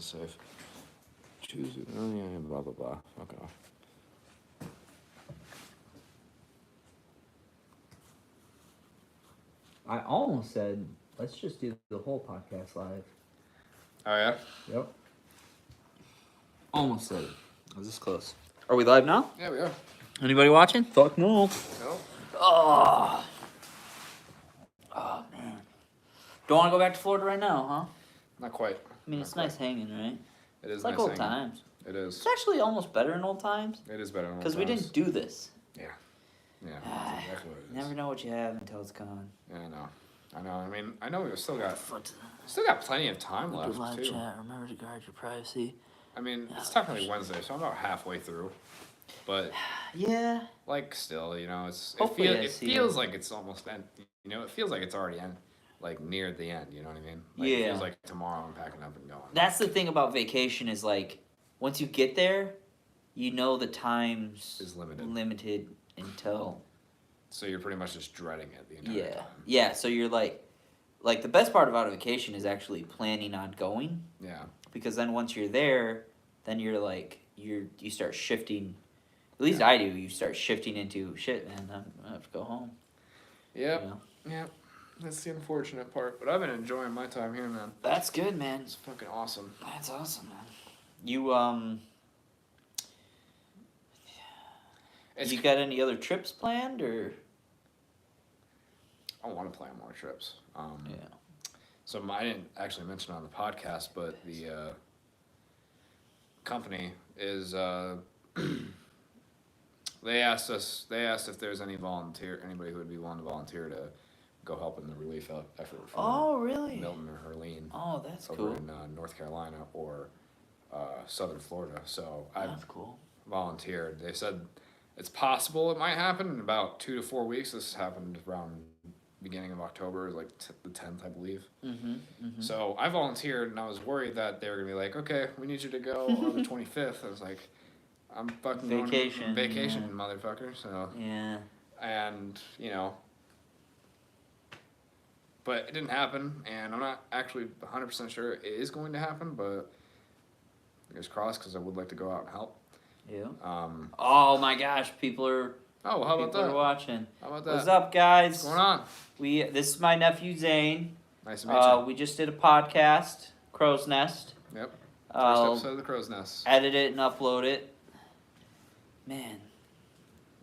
Sounds safe. Choose it. Oh, yeah, blah, blah, blah. Fuck off. I almost said, let's just do the whole podcast live. Oh, yeah? Yep. Almost said it. I was this close. Are we live now? Yeah, we are. Anybody watching? Fuck no. No? Oh, man. Don't want to go back to Florida right now, huh? Not quite. I mean, it's nice hanging, right? It is It's like nice old hanging. times. It is. It's actually almost better in old times. It is better than old Because we times. didn't do this. Yeah. Yeah, that's exactly what it is. You never know what you have until it's gone. Yeah, I know. I mean, I know we've still got plenty of time left, live too. chat. Remember to guard your privacy. I mean, it's technically Wednesday, so I'm about halfway through. But, Yeah. like, still, you know, Hopefully I it see feels like it's almost end. You know, it feels like it's already like near the end. You know what I mean? Like, Yeah. It feels like tomorrow I'm packing up and going. That's the thing about vacation is like, once you get there, you know the time's Is limited. limited until. So you're pretty much just dreading it the entire time. Yeah. So you're like the best part about a vacation is actually planning on going. Yeah. Because then once you're there, then you're like you start shifting. At least I do. You start shifting into shit, man. I'm gonna have to go home. Yep. You know? Yep. That's the unfortunate part. But I've been enjoying my time here, man. That's good, man. It's fucking awesome. That's awesome, man. You You got any other trips planned or? I want to plan more trips. Yeah. So I didn't actually mention it on the podcast, but the company is they asked if there's anybody who would be willing to volunteer to go help in the relief effort for Oh, really? Milton or Herline Oh, that's over cool. in North Carolina or Southern Florida. So That's cool. volunteered. They said it's possible it might happen in about 2 to 4 weeks. This happened around beginning of October, like the 10th, I believe. So I volunteered, and I was worried that they were gonna be like, "Okay, we need you to go on the 25th." I was like, "I'm fucking Vacation, going vacation, yeah. motherfucker." So Yeah. and you know, but it didn't happen, and I'm not actually 100% sure it is going to happen, but fingers crossed, because I would like to go out and help. Yeah. Oh my gosh, people are Oh, how about people are that? watching. How about that? What's up, guys? What's going on? This is my nephew Zane. Nice to meet you. We just did a podcast, Crow's Nest. Yep. First I'll episode of the Crow's Nest. edit it and upload it. Man,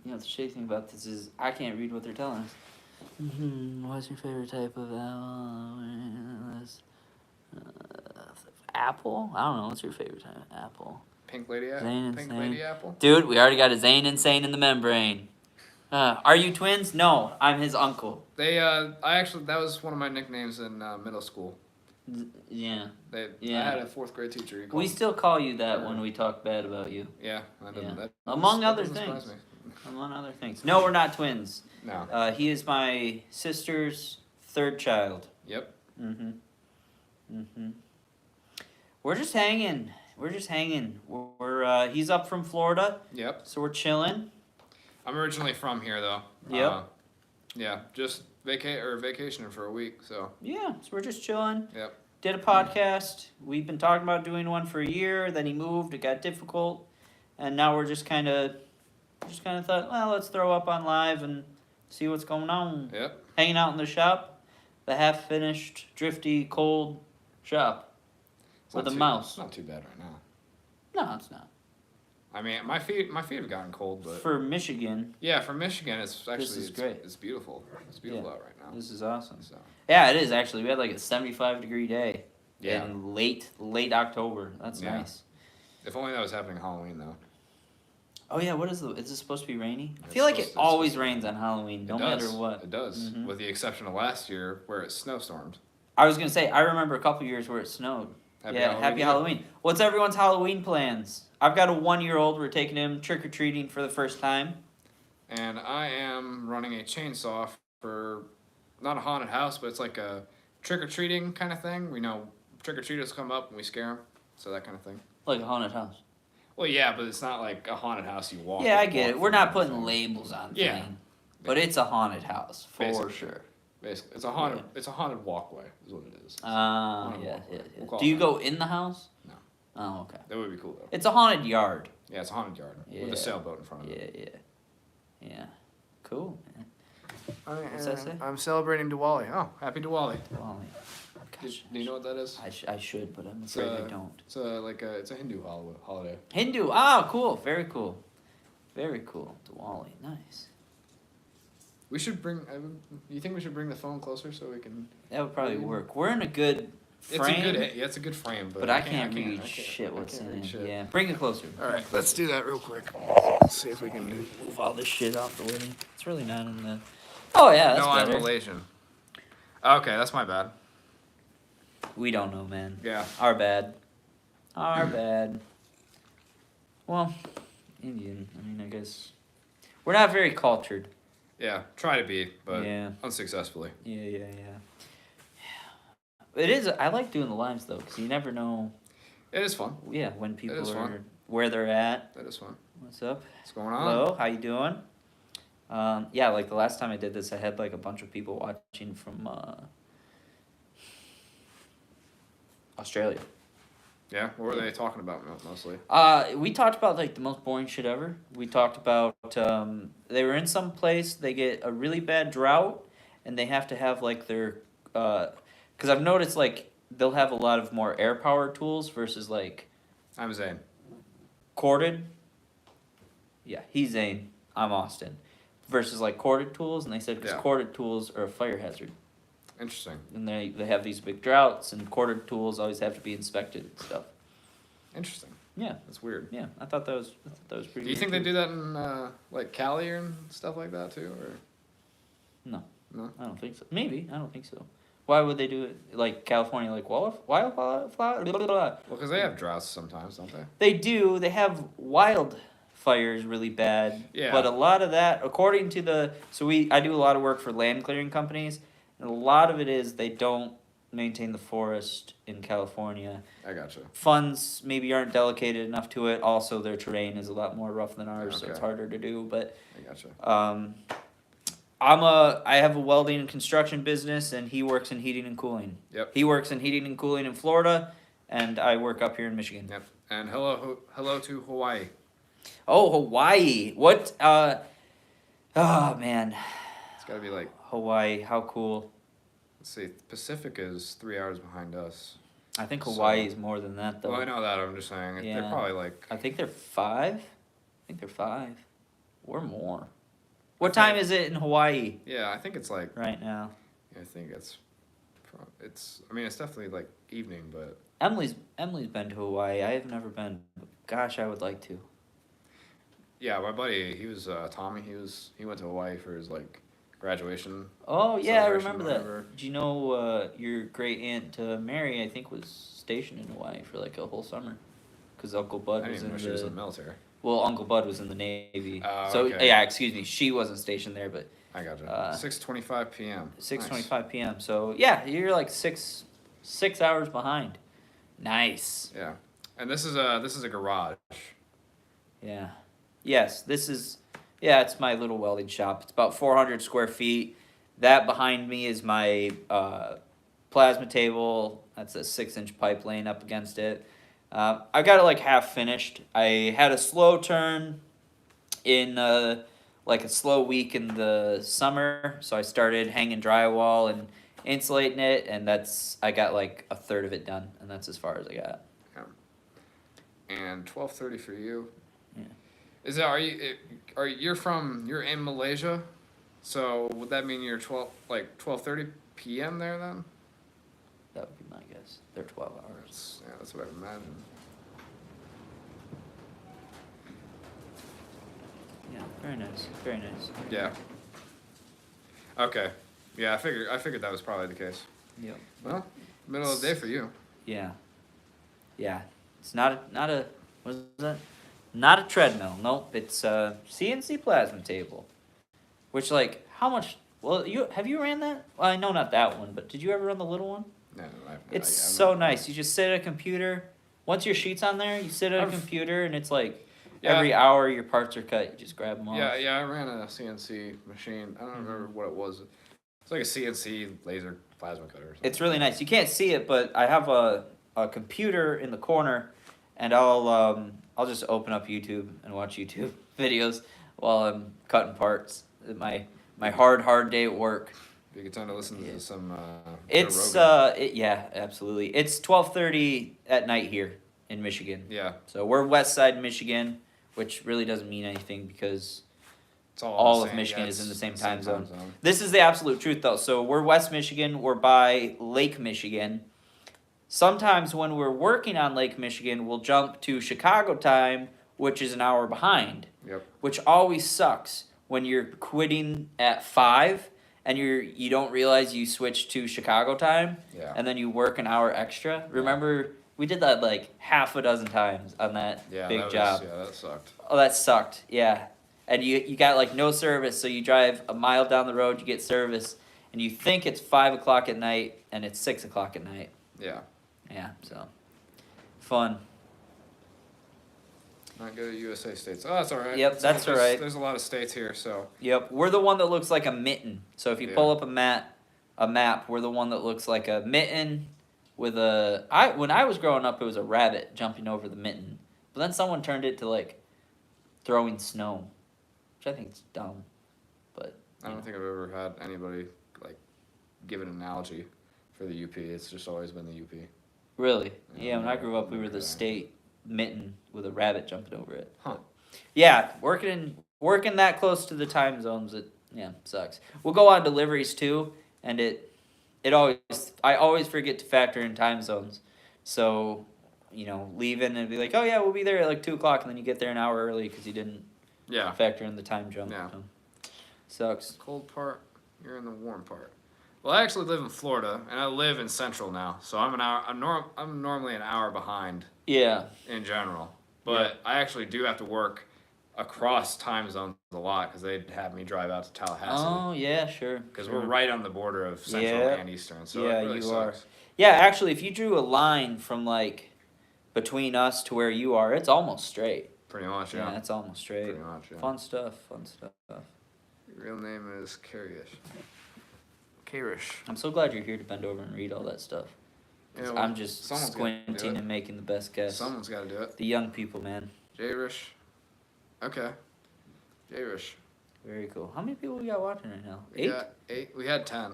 you know the shitty thing about this is I can't read what they're telling us. What's your favorite type of apple? I don't know. What's your favorite type of apple? Pink Lady Zane Pink Insane. Lady Apple. Dude, we already got a Zane Insane in the membrane. Are you twins? No, I'm his uncle. That was one of my nicknames in middle school. Yeah. I Yeah. had a 4th grade teacher. He called We me- still call you that when we talk bad about you. Yeah, that doesn't. Yeah. That Among that other doesn't surprise things. me. Among other things. No, we're not twins. No. He is my sister's 3rd child. Yep. We're just hanging. We're he's up from Florida, Yep. so we're chilling. I'm originally from here though. Yep. Yeah, just vacationing for a week. So. Yeah, so we're just chilling. Yep. Did a podcast. We've been talking about doing one for a year. Then he moved. It got difficult, and now we're just kind of thought, well, let's throw up on live and see what's going on. Yep. Hanging out in the shop, the half-finished, drifty, cold shop with a mouse. It's not too bad right now. No, it's not. I mean, my feet have gotten cold, but For Michigan, yeah, from Michigan, it's actually is great. It's beautiful. It's beautiful out right now. this is awesome. So Yeah, it is actually. We had like a 75-degree day yeah, in late October. That's Yeah. nice. if only that was happening Halloween though. Oh yeah, what is is it supposed to be rainy? I It's feel like supposed it to- always supposed to rains on Halloween, no It does. matter what. It does, Mhm. with the exception of last year where it snowstormed. I was gonna say I remember a couple years where it snowed. Happy Halloween. What's everyone's Halloween plans? I've got a 1-year-old. We're taking him trick or treating for the first time. And I am running a chainsaw for not a haunted house, but it's like a trick or treating kind of thing. We know trick or treaters come up and we scare them, so that kind of thing. Like a haunted house. Well, yeah, but it's not like a haunted house you walk. Yeah, I get it. walk We're through not kind of putting thing. labels on Yeah. things. But it's a haunted house for Basically. sure. Basically, it's a haunted walkway is what it is. Ah, Haunted yeah, walkway. yeah, We'll yeah. call Do it you that. go in the house? No. Oh, okay. That would be cool though. It's a haunted yard. Yeah, it's a haunted yard with a sailboat in front of it. Yeah. Cool, man. What's that say? I'm celebrating Diwali. Oh, happy Diwali. Diwali. Gosh, Do you know what that is? I should, but I'm afraid I don't. It's it's a Hindu holiday. Hindu. Ah, cool. Very cool. Very cool. Diwali. Nice. We should bring. You think we should bring the phone closer so we can? That would probably work. We're in a good frame. It's a good frame, but I can't read shit what's in it. Yeah, bring it closer. All right, let's do that real quick. Let's see if we can move all this shit off the way. It's really not in the. Oh yeah, that's better. I'm Malaysian. Okay, that's my bad. We don't know, man. Yeah. Our bad. Our bad. Well, Indian. I mean, I guess we're not very cultured. Yeah, try to be, but unsuccessfully. Yeah. It is. I like doing the lives though, because you never know. It is fun. Yeah, when people are where they're at. That is fun. What's up? What's going on? Hello, how you doing? Yeah, like the last time I did this, I had like a bunch of people watching from Australia. Yeah, what were they talking about mostly? We talked about like the most boring shit ever. We talked about they were in some place, they get a really bad drought, and they have to have like their because I've noticed like they'll have a lot of more air powered tools versus like. I'm Zane. Corded. Yeah, he's Zane. I'm Austin. Versus like corded tools, and they said because corded tools are a fire hazard. Interesting. And they have these big droughts, and corded tools always have to be inspected and stuff. Interesting. Yeah. That's weird. Yeah, I thought that was pretty. Do you think they do that in like Cali and stuff like that too, or? No. No. I don't think so. Maybe I don't think so. Why would they do it like California, like wildfire? Well, because they have droughts sometimes, don't they? They do. They have wildfires really bad. Yeah. But a lot of that, according to I do a lot of work for land clearing companies, and a lot of it is they don't maintain the forest in California. I gotcha. Funds maybe aren't dedicated enough to it. Also, their terrain is a lot more rough than ours, so it's harder to do. But I gotcha. I have a welding and construction business, and he works in heating and cooling. Yep. He works in heating and cooling in Florida, and I work up here in Michigan. Yep. And hello to Hawaii. Oh, Hawaii! What? Oh man. It's gotta be like Hawaii. How cool. Let's see. Pacific is 3 hours behind us. I think Hawaii is more than that, though. Well, I know that. I'm just saying they're probably like. I think they're 5. Or more. What time is it in Hawaii? Yeah, I think it's like right now. Yeah, I think it's. I mean, it's definitely like evening, but. Emily's been to Hawaii. I have never been. But gosh, I would like to. Yeah, my buddy, he was Tommy. He went to Hawaii for his like graduation. Oh yeah, I remember that. Do you know your great aunt Mary? I think was stationed in Hawaii for like a whole summer, because Uncle Bud was in she was in the military. Well, Uncle Bud was in the Navy. Oh, so okay. Yeah, excuse me, she wasn't stationed there, but. I gotcha. 6:25 p.m. 6:25 p.m. So yeah, you're like 6 hours behind. Nice. Yeah, and this is a garage. Yeah. Yes, this is. Yeah, it's my little welding shop. It's about 400 square feet. That behind me is my plasma table. That's a 6-inch pipe laying up against it. I got it like half finished. I had a slow turn in like a slow week in the summer, so I started hanging drywall and insulating it, and I got like a third of it done, and that's as far as I got. Yeah. And 12:30 for you. Yeah. You're in Malaysia, so would that mean you're 12:30 p.m. there then? That would be my guess. They're 12 hours. That's what I imagine. Yeah, very nice. Very nice. Yeah. Okay. Yeah, I figured that was probably the case. Yep. Well, middle of the day for you. Yeah. Yeah. It's not a what is that? Not a treadmill. Nope. It's a CNC plasma table. Which how much? Well, have you ran that? Well, I know not that one, but did you ever run the little one? No, it's so nice. You just sit at a computer. Once your sheet's on there, you sit at a computer, and it's like every hour your parts are cut. You just grab them off. Yeah. I ran a CNC machine. I don't remember what it was. It's like a CNC laser plasma cutter or something. It's really nice. You can't see it, but I have a computer in the corner, and I'll just open up YouTube and watch YouTube videos while I'm cutting parts. My hard day at work. Be a good time to listen to some. It's yeah, absolutely. It's 12:30 at night here in Michigan. Yeah. So we're West Side Michigan, which really doesn't mean anything because It's all of Michigan is in the same time zone. This is the absolute truth, though. So we're West Michigan. We're by Lake Michigan. Sometimes when we're working on Lake Michigan, we'll jump to Chicago time, which is an hour behind. Yep. Which always sucks when you're quitting at 5 and you don't realize you switched to Chicago time. Yeah. And then you work an hour extra. Remember, we did that like half a dozen times on that big job. Yeah, that sucked. Oh, that sucked. Yeah. And you got like no service, so you drive a mile down the road, you get service, and you think it's 5 o'clock at night, and it's 6 o'clock at night. Yeah. Yeah, so fun. Not good at USA states. Oh, that's all right. Yep, that's all right. There's a lot of states here, so. Yep, we're the one that looks like a mitten. So if you pull up a map, we're the one that looks like a mitten with a. When I was growing up, it was a rabbit jumping over the mitten, but then someone turned it to like throwing snow, which I think is dumb. But I don't think I've ever had anybody like give an analogy for the UP. It's just always been the UP. Really? Yeah, when I grew up, we were the state mitten with a rabbit jumping over it. Huh. Yeah, working that close to the time zones, it sucks. We'll go on deliveries too, and I always forget to factor in time zones. So, leaving and be like, oh yeah, we'll be there at like 2 o'clock, and then you get there an hour early because you didn't factor in the time jump. Yeah. So, sucks. Cold part, you're in the warm part. Well, I actually live in Florida, and I live in Central now, so I'm an hour. I'm normally an hour behind. Yeah. In general, but I actually do have to work across time zones a lot because they'd have me drive out to Tallahassee. Oh yeah, sure. Because we're right on the border of Central and Eastern, so it really sucks. Yeah, actually, if you drew a line from like between us to where you are, it's almost straight. Pretty much, yeah. Yeah, it's almost straight. Pretty much, yeah. Fun stuff. Your real name is Karish. I'm so glad you're here to bend over and read all that stuff. Yeah, well, I'm just squinting and making the best guess. Someone's got to do it. The young people, man. Jarish. Okay. Jarish. Very cool. How many people we got watching right now? We got 8. We had 10.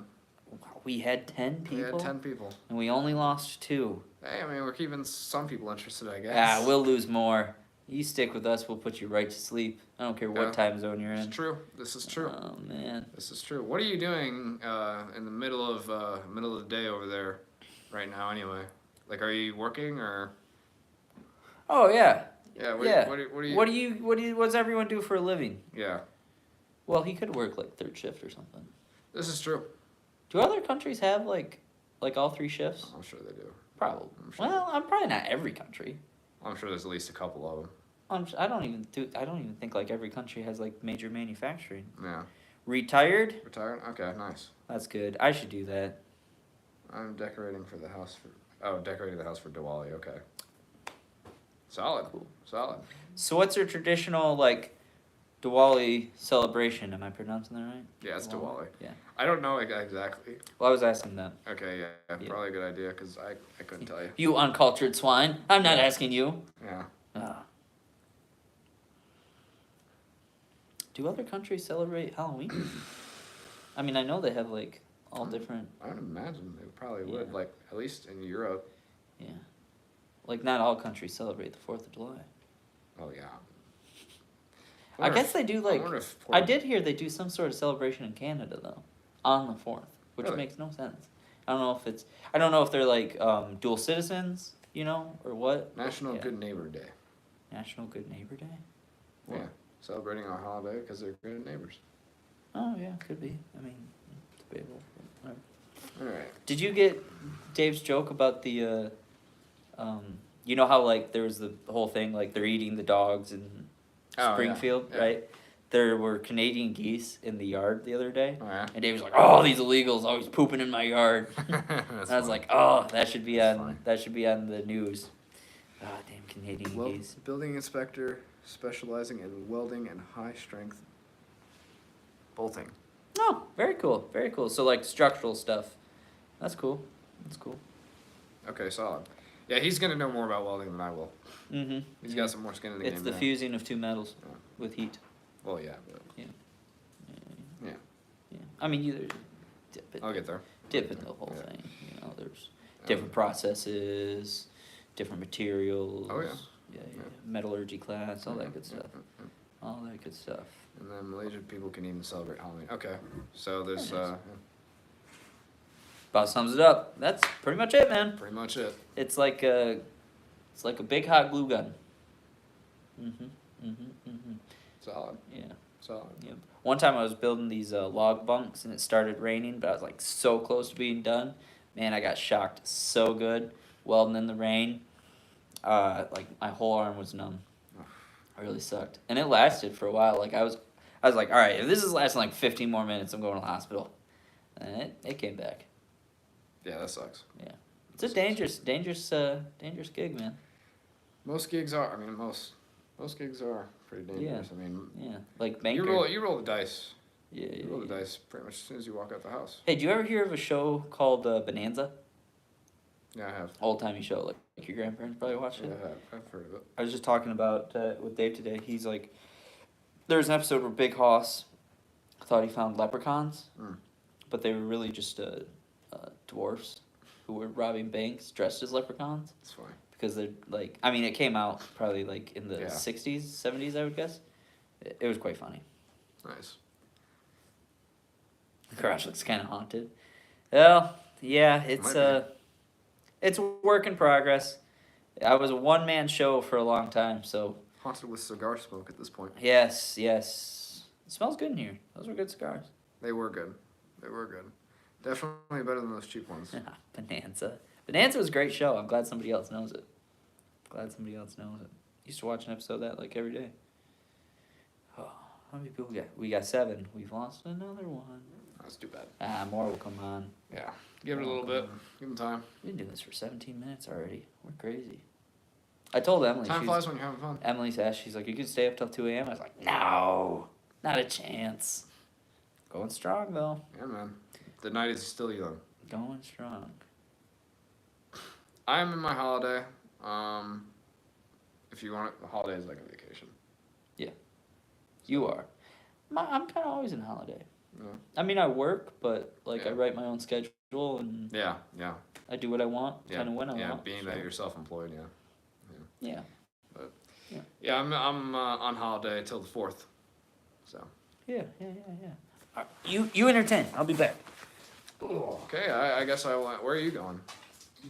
We had 10 people? We had 10 people. And we only lost 2. Hey, I mean, we're keeping some people interested, I guess. Ah, we'll lose more. You stick with us, we'll put you right to sleep. I don't care what time zone you're in. It's true. This is true. Oh, man. This is true. What are you doing in the middle of the day over there right now anyway? Like, are you working or? Oh, yeah. Yeah. What do you? What's everyone do for a living? Yeah. Well, he could work like 3rd shift or something. This is true. Do other countries have like all 3 shifts? I'm sure they do. Probably. Well, I'm probably not every country. I'm sure there's at least a couple of them. I don't even think like every country has like major manufacturing. Yeah. Retired? Retired? Okay, nice. That's good. I should do that. I'm decorating the house for Diwali. Okay. Solid. Cool. Solid. So what's your traditional like Diwali celebration? Am I pronouncing that right? Yeah, it's Diwali. Yeah. I don't know exactly. Well, I was asking that. Okay, yeah. Probably a good idea because I couldn't tell you. You uncultured swine. I'm not asking you. Yeah. Do other countries celebrate Halloween? I mean, I know they have like all different. I would imagine they probably would, like at least in Europe. Yeah. Like not all countries celebrate the 4th of July. Oh yeah. I guess they do like. I did hear they do some sort of celebration in Canada though, on the 4th, which makes no sense. I don't know if they're like dual citizens, or what. National Good Neighbor Day. National Good Neighbor Day. What? Yeah, celebrating our holiday because they're good neighbors. Oh yeah, could be. I mean, it's debatable. All right. Did you get Dave's joke about the, you know how like there was the whole thing like they're eating the dogs in Springfield, right? There were Canadian geese in the yard the other day, and Dave was like, "Oh, these illegals always pooping in my yard." And I was like, "Oh, that should be on the news." Ah, damn Canadian geese. Building inspector specializing in welding and high strength bolting. Oh, very cool, very cool. So like structural stuff. That's cool. Okay, solid. Yeah, he's gonna know more about welding than I will. Mm-hmm. He's got some more skin in the game. It's the now. fusing of two metals with heat. Well, yeah, but yeah. I mean, you dip it. I'll get there. Dip in the whole thing. You know, there's different processes, different materials. Oh, yeah. Yeah. Metallurgy class, all that good stuff. All that good stuff. And then Malaysian people can even celebrate Halloween. Okay, so there's About sums it up. That's pretty much it, man. pretty much it. It's like a big hot glue gun. Solid. Yeah. Solid. Yep. One time I was building these log bunks and it started raining, but I was like so close to being done. Man, I got shocked so good welding in the rain. Like my whole arm was numb. It really sucked, and it lasted for a while. Like I was like, all right, if this is lasting like 15 more minutes, I'm going to the hospital. And it came back. Yeah, that sucks. Yeah, it's a dangerous gig, man. Most gigs are. I mean, most gigs are pretty dangerous. I mean, Yeah, like banker. you roll the dice. Yeah, You roll the dice pretty much as soon as you walk out the house. Hey, do you ever hear of a show called Bonanza? Yeah, I have. Old timey show, like your grandparents probably watched it. Yeah, I've heard of it. I was just talking about with Dave today. He's like, there's an episode where Big Hoss thought he found leprechauns, but they were really just dwarfs who were robbing banks dressed as leprechauns. It's funny. Because they're like, I mean, it came out probably like in the 60s, 70s, I would guess. It was quite funny. Nice. The garage looks kind of haunted. Well, yeah, it's a work in progress. I was a one-man show for a long time, so... Haunted with cigar smoke at this point. Yes. It smells good in here. Those were good cigars. They were good. Definitely better than those cheap ones. Bonanza. Bonanza was a great show. I'm glad somebody else knows it. Used to watch an episode of that like every day. Oh, how many people we got? We got 7. We've lost another one. That's too bad. More will come on. Yeah. Give it a little bit. Give them time. We've been doing this for 17 minutes already. We're crazy. I told Emily. Time flies when you're having fun. Emily's asked, she's like, you can stay up till 2 a.m.? I was like, no, not a chance. Going strong, though. Yeah, man. The night is still young. Going strong. I'm in my holiday. If you want it, the holiday is like a vacation. Yeah. You are. I'm kind of always in holiday. Yeah. I mean, I work, but like I write my own schedule and yeah. I do what I want, kind of when I want. Yeah, being that you're self-employed, Yeah. But yeah, I'm on holiday till the 4th, so. Yeah. You entertain. I'll be back. Okay, I guess I will. Where are you going?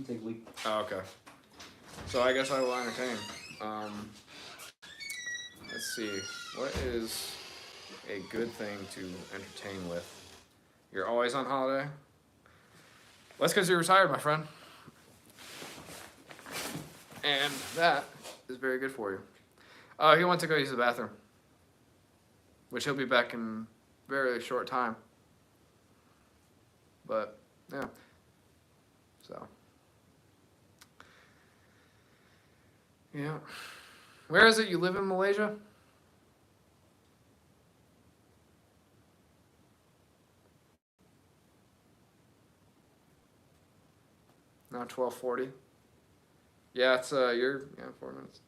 Take a week. Oh, okay. So I guess I will entertain. Let's see. What is a good thing to entertain with? You're always on holiday? Well, that's because you're retired, my friend. And that is very good for you. He went to go use the bathroom, which he'll be back in a very short time. But, yeah. So. Yeah. Where is it? You live in Malaysia? Now 12:40. Yeah, it's 4 minutes.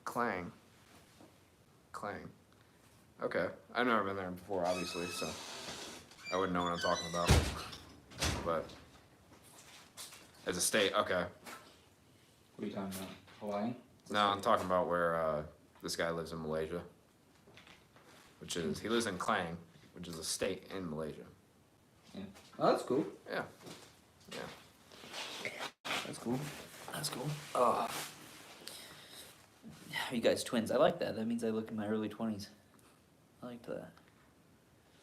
Clang. Okay, I've never been there before, obviously, so I wouldn't know what I'm talking about. But as a state, okay. What are you talking about? Hawaii? No, I'm talking about where this guy lives in Malaysia, he lives in Klang, which is a state in Malaysia. Yeah. Oh, that's cool. Yeah. That's cool. Oh. You guys twins. I like that. That means I look in my early 20s. I liked that.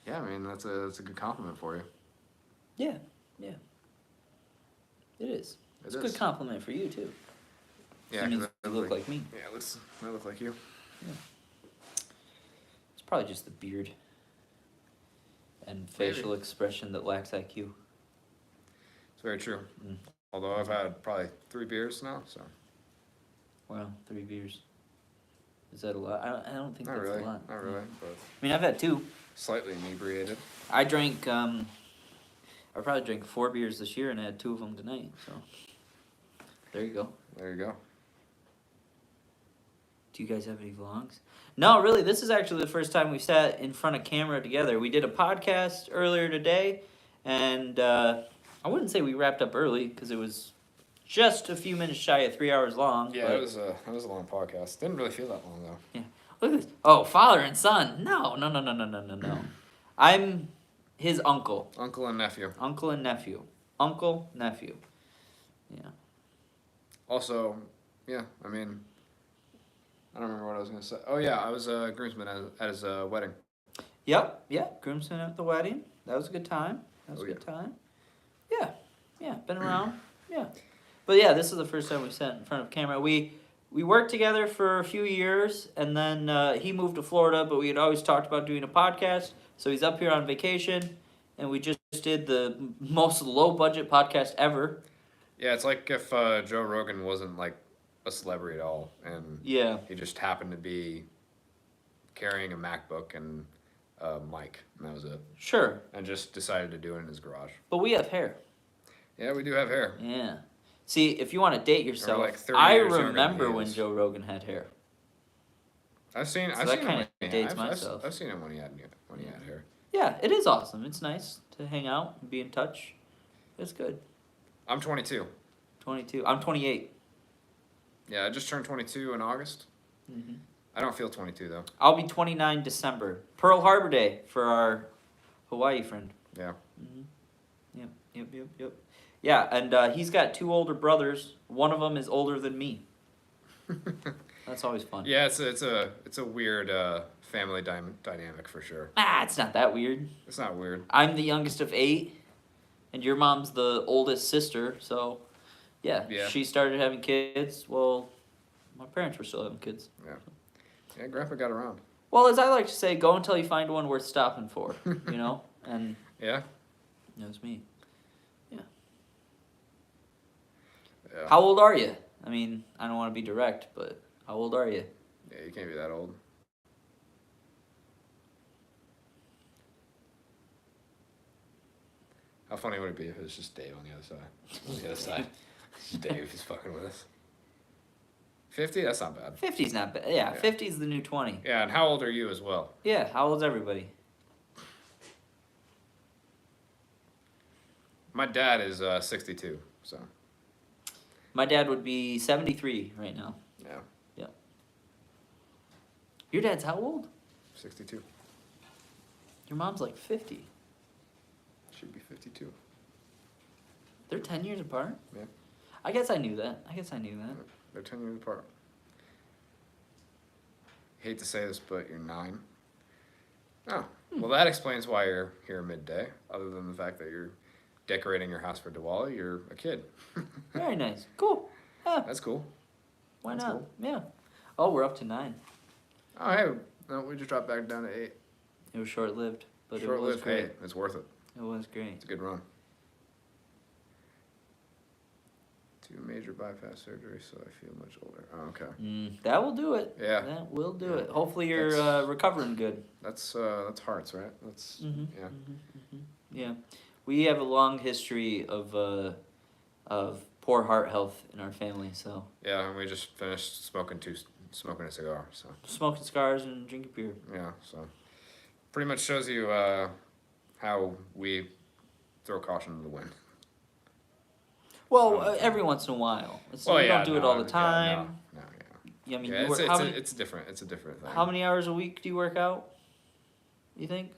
Yeah, I mean, that's a good compliment for you. Yeah. It is. It's a good compliment for you, too. Yeah, because you look like me. Yeah, I look like you. Yeah. It's probably just the beard and facial expression that lacks IQ. It's very true. Although I've had probably 3 beers now, so. Wow, 3 beers. Is that a lot? I don't think that's a lot. Not really, but. I mean, I've had 2. Slightly inebriated. I drank, I probably drank 4 beers this year and I had 2 of them tonight, so. There you go. There you go. Do you guys have any vlogs? No, really, this is actually the first time we've sat in front of camera together. We did a podcast earlier today, and I wouldn't say we wrapped up early because it was just a few minutes shy of 3 hours long. Yeah, it was a long podcast. Didn't really feel that long though. Yeah. Look at this. Oh, father and son. No. I'm his uncle. Uncle and nephew. Uncle and nephew. Uncle, nephew. Yeah. Also, yeah, I mean, I don't remember what I was going to say. Oh, yeah, I was a groomsman at his wedding. Yep, yeah, groomsman at the wedding. That was a good time. Yeah, been around. Yeah. But yeah, this is the first time we sat in front of camera. We worked together for a few years, and then he moved to Florida, but we had always talked about doing a podcast. So he's up here on vacation, and we just did the most low-budget podcast ever. Yeah, it's like if Joe Rogan wasn't like a celebrity at all, and he just happened to be carrying a MacBook and a mic, and that was it. Sure. And just decided to do it in his garage. But we have hair. Yeah, we do have hair. Yeah. See, if you want to date yourself, like 30 I years younger than remember he when is. Joe Rogan had hair. I've seen him myself. I've seen him when he had hair. Yeah, it is awesome. It's nice to hang out and be in touch. It's good. I'm 22. 22. I'm 28. Yeah, I just turned 22 in August. Mm-hmm. I don't feel 22 though. I'll be 29 December. Pearl Harbor Day for our Hawaii friend. Yeah. Mm-hmm. Yep. Yeah, and he's got 2 older brothers. One of them is older than me. That's always fun. Yeah, it's a weird family dynamic for sure. It's not that weird. It's not weird. I'm the youngest of 8, and your mom's the oldest sister, so yeah. She started having kids. Well, my parents were still having kids. Yeah, Grandpa got around. Well, as I like to say, go until you find one worth stopping for, you know? And yeah, that was me. Yeah. Yeah. How old are you? I mean, I don't want to be direct, but how old are you? Yeah, you can't be that old. How funny would it be if it was just Dave on the other side? On the other side. Just Dave is fucking with us. 50? That's not bad. 50's not bad. Yeah, 50's the new 20. Yeah, and how old are you as well? Yeah, how old's everybody? My dad is 62, so. My dad would be 73 right now. Yeah. Yeah. Your dad's how old? 62. Your mom's like 50. Should be 52. They're 10 years apart? Yeah. I guess I knew that. They're 10 years apart. Hate to say this, but you're 9. Oh, well, that explains why you're here midday. Other than the fact that you're decorating your house for Diwali, you're a kid. Very nice. Cool. Yeah. That's cool. Why That's not? cool. Yeah. Oh, we're up to 9. Oh, hey, no, we just dropped back down to 8. It was short-lived, but Short-lived, it was great. hey, it's worth it. It was great. It's a good run. 2 major bypass surgery, so I feel much older. Oh, okay. That will do it. Yeah. That will do Yeah. it. Hopefully you're recovering good. That's hearts, right? That's Yeah. We have a long history of poor heart health in our family, so. Yeah, and we just finished smoking a cigar, so. Smoking cigars and drinking beer. Yeah, so. Pretty much shows you how we throw caution to the wind. Well, every once in a while. We don't do it all the time. Yeah, I mean, it's different. It's a different thing. How many hours a week do you work out? You think?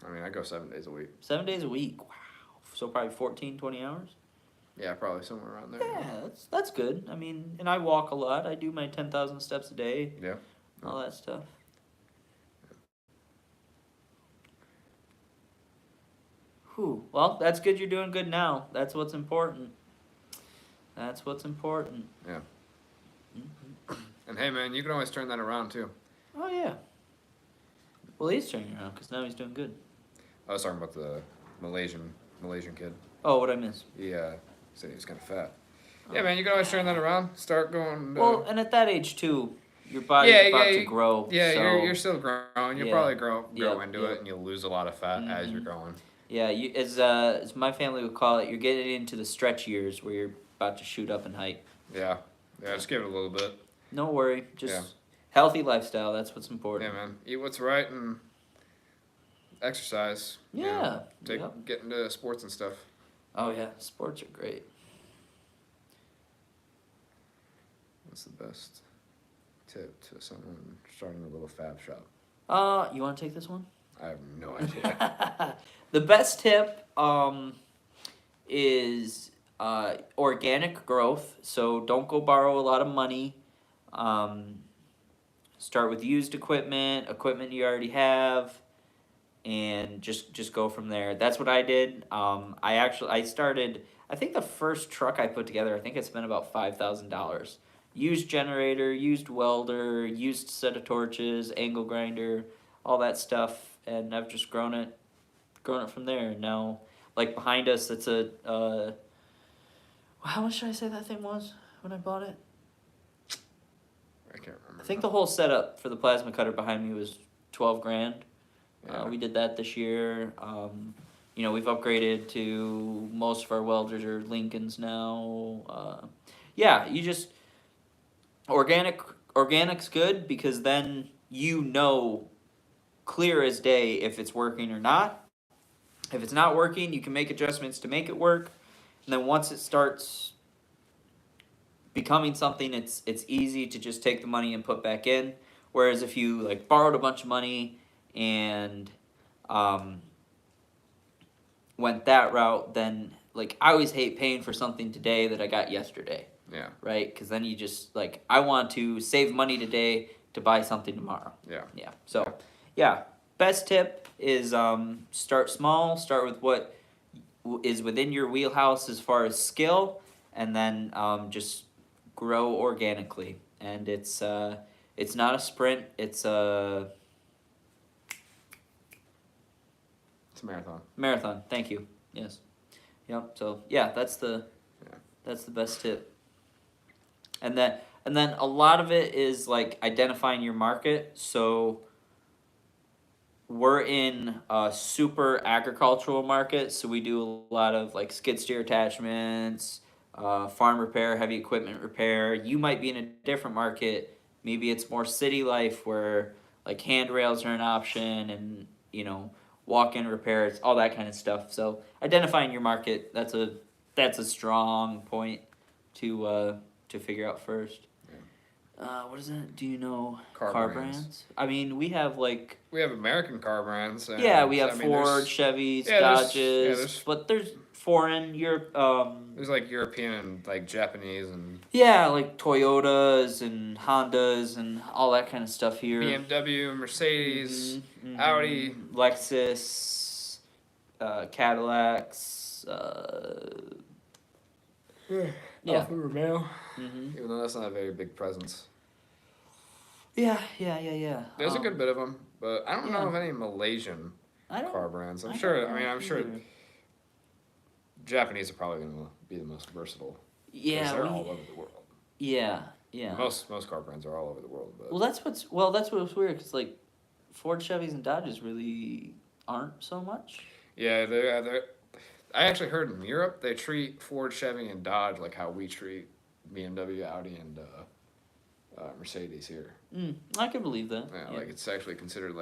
I mean, I go 7 days a week. 7 days a week. Wow. So probably 14, 20 hours? Yeah, probably somewhere around there. Yeah, that's good. I mean, and I walk a lot. I do my 10,000 steps a day. Yeah. All that stuff. Whew. Well, that's good you're doing good now. That's what's important. Yeah. Mm-hmm. And hey, man, you can always turn that around, too. Oh, yeah. Well, he's turning around because now he's doing good. I was talking about the Malaysian kid. Oh, what'd I miss? He said he was kind of fat. Yeah, man, you can always turn that around. Start going. Well, and at that age, too, your body's about to grow. Yeah, so, you're still growing. You'll probably grow into it, and you'll lose a lot of fat as you're growing. Yeah, as my family would call it, you're getting into the stretch years where you're about to shoot up in height. Yeah. Yeah, just give it a little bit. No worry. Just healthy lifestyle. That's what's important. Yeah, man. Eat what's right and exercise. Yeah. Get into sports and stuff. Oh yeah, sports are great. What's the best tip to someone starting a little fab shop? You want to take this one? I have no idea. The best tip is organic growth. So don't go borrow a lot of money. Start with used equipment you already have, and just go from there. That's what I did. I started. I think the first truck I put together, I think it spent about $5,000. Used generator, used welder, used set of torches, angle grinder, all that stuff, and I've just grown it from there. Now, like behind us, it's a. How much did I say that thing was when I bought it? I can't remember. I think the whole setup for the plasma cutter behind me was $12,000. Yeah. We did that this year. We've upgraded to most of our welders are Lincolns now. You just organic's good because then clear as day if it's working or not. If it's not working, you can make adjustments to make it work. And then once it starts becoming something, it's easy to just take the money and put back in. Whereas if you borrowed a bunch of money and went that route, then I always hate paying for something today that I got yesterday. Yeah. Right? Because then you just I want to save money today to buy something tomorrow. Yeah. Yeah. So, best tip is start small. Start with what is within your wheelhouse as far as skill, and then just grow organically. And it's not a sprint. It's a marathon. Marathon. Thank you. Yes. Yep. So that's the best tip. And then a lot of it is identifying your market. So we're in a super agricultural market, so we do a lot of skid steer attachments, farm repair, heavy equipment repair. You might be in a different market. Maybe it's more city life where handrails are an option, and walk-in repairs, all that kind of stuff. So identifying your market, that's a strong point to figure out first. Yeah. What is that? Do you know car brands? I mean, we have we have American car brands. We have Ford, Chevys, Dodges, but there's foreign Europe. There's European and Japanese and Toyotas and Hondas and all that kind of stuff here. BMW, Mercedes, Audi, Lexus, Cadillacs. Alfa Romeo. Even though that's not a very big presence. Yeah. There's a good bit of them, but I don't know of any Malaysian car brands. I'm sure Japanese are probably going to be the most versatile. Yeah, they're all over the world. Yeah. Most car brands are all over the world. But. That's what's weird because Ford, Chevys, and Dodges really aren't so much. Yeah, they're. I actually heard in Europe they treat Ford, Chevy, and Dodge like how we treat BMW, Audi, and Mercedes here. I can believe that. Yeah, it's actually considered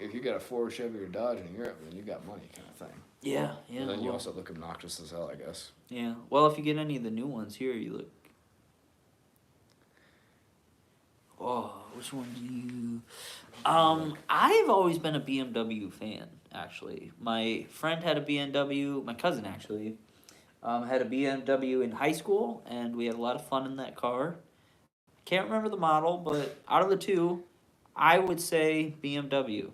if you got a Ford, Chevy, or Dodge in Europe, then you got money, kind of thing. Yeah. And then you also look obnoxious as hell, I guess. Yeah. Well, if you get any of the new ones here, you look. Oh, which one do you? I've always been a BMW fan. Actually, my friend had a BMW. My cousin actually had a BMW in high school, and we had a lot of fun in that car. Can't remember the model, but out of the two, I would say BMW.